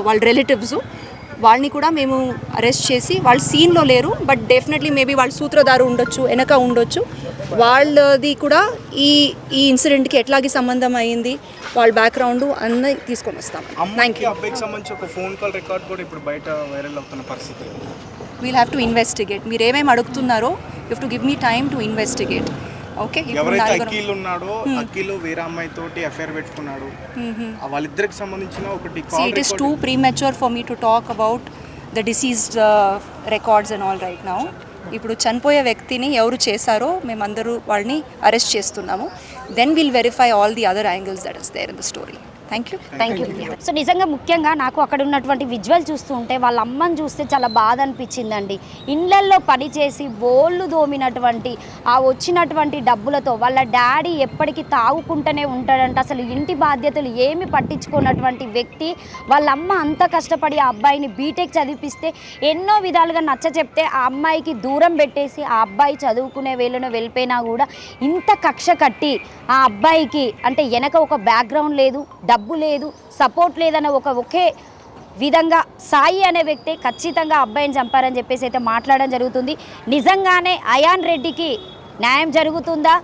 వాళ్ళ రిలేటివ్స్. వాళ్ళని కూడా మేము అరెస్ట్ చేసి వాళ్ళు సీన్లో లేరు బట్ డెఫినెట్లీ మేబీ వాళ్ళ సూత్రధారు ఉండొచ్చు, వెనక ఉండొచ్చు. వాళ్ళది కూడా ఈ ఇన్సిడెంట్కి ఎట్లాగే సంబంధం అయ్యింది, వాళ్ళ బ్యాక్గ్రౌండ్ అన్నీ తీసుకొని వస్తాం. Thank you. అబ్బాయికి సంబంధించి ఒక ఫోన్ కాల్ రికార్డ్ కూడా ఇప్పుడు బయట వైరల్ అవుతున్న పరిస్థితి. We'll have to investigate. మీరు ఏమేమి అడుగుతున్నారో you have to give me time to investigate. Okay. ఎవరైతే అఖిల్ ఉన్నాడో అఖిల్ వేరే అమ్మాయి తోటి అఫేర్ పెట్టుకున్నాడు, వాళ్ళిద్దరికి సంబంధించిన ఒకటి call. It is too premature for me to talk about the deceased records and all right now. ఇప్పుడు చనిపోయే వ్యక్తిని ఎవరు చేశారో మేమందరూ వాళ్ళని అరెస్ట్ చేస్తున్నాము. Then will verify all the other angles that is there in the story. Thank you. So నిజంగా ముఖ్యంగా నాకు అక్కడ ఉన్నటువంటి విజువల్ చూస్తూ ఉంటే వాళ్ళ అమ్మని చూస్తే చాలా బాధ అనిపించిందండి. ఇండ్లల్లో పనిచేసి బోళ్ళు దోమినటువంటి ఆ వచ్చినటువంటి డబ్బులతో వాళ్ళ డాడీ ఎప్పటికీ తాగుకుంటూనే ఉంటాడంట. అసలు ఇంటి బాధ్యతలు ఏమి పట్టించుకున్నటువంటి వ్యక్తి వాళ్ళ అమ్మ అంత కష్టపడి ఆ అబ్బాయిని బీటెక్ చదివిపిస్తే ఎన్నో విధాలుగా నచ్చ చెప్తే ఆ అమ్మాయికి దూరం పెట్టేసి ఆ అబ్బాయి చదువుకునే వేళను వెళ్ళిపోయినా కూడా ఇంత కక్ష కట్టి ఆ అబ్బాయికి అంటే వెనక ఒక బ్యాక్గ్రౌండ్ లేదు, డబ్బు లేదు, సపోర్ట్ లేదన్న ఒకే విధంగా సాయి అనే వ్యక్తి ఖచ్చితంగా అబ్బాయిని చంపారని చెప్పేసి అయితే మాట్లాడడం జరుగుతుంది. నిజంగానే అయాన్ రెడ్డికి న్యాయం జరుగుతుందా?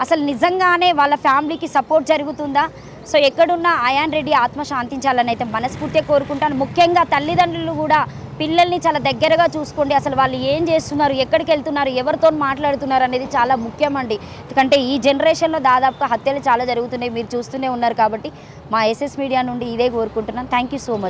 అసలు నిజంగానే వాళ్ళ ఫ్యామిలీకి సపోర్ట్ జరుగుతుందా? సో ఎక్కడున్నా అయాన్ రెడ్డి ఆత్మ శాంతించాలని అయితే మనస్ఫూర్తిగా కోరుకుంటాను. ముఖ్యంగా తల్లిదండ్రులు కూడా పిల్లల్ని చాలా దగ్గరగా చూసుకోండి. అసలు వాళ్ళు ఏం చేస్తున్నారు, ఎక్కడికి వెళ్తున్నారు, ఎవరితో మాట్లాడుతున్నారు అనేది చాలా ముఖ్యమండి. ఎందుకంటే ఈ జనరేషన్లో దాదాపుగా హత్యలు చాలా జరుగుతున్నాయి, మీరు చూస్తూనే ఉన్నారు. కాబట్టి మా ఎస్ఎస్ మీడియా నుండి ఇదే కోరుకుంటున్నాను. Thank you so much.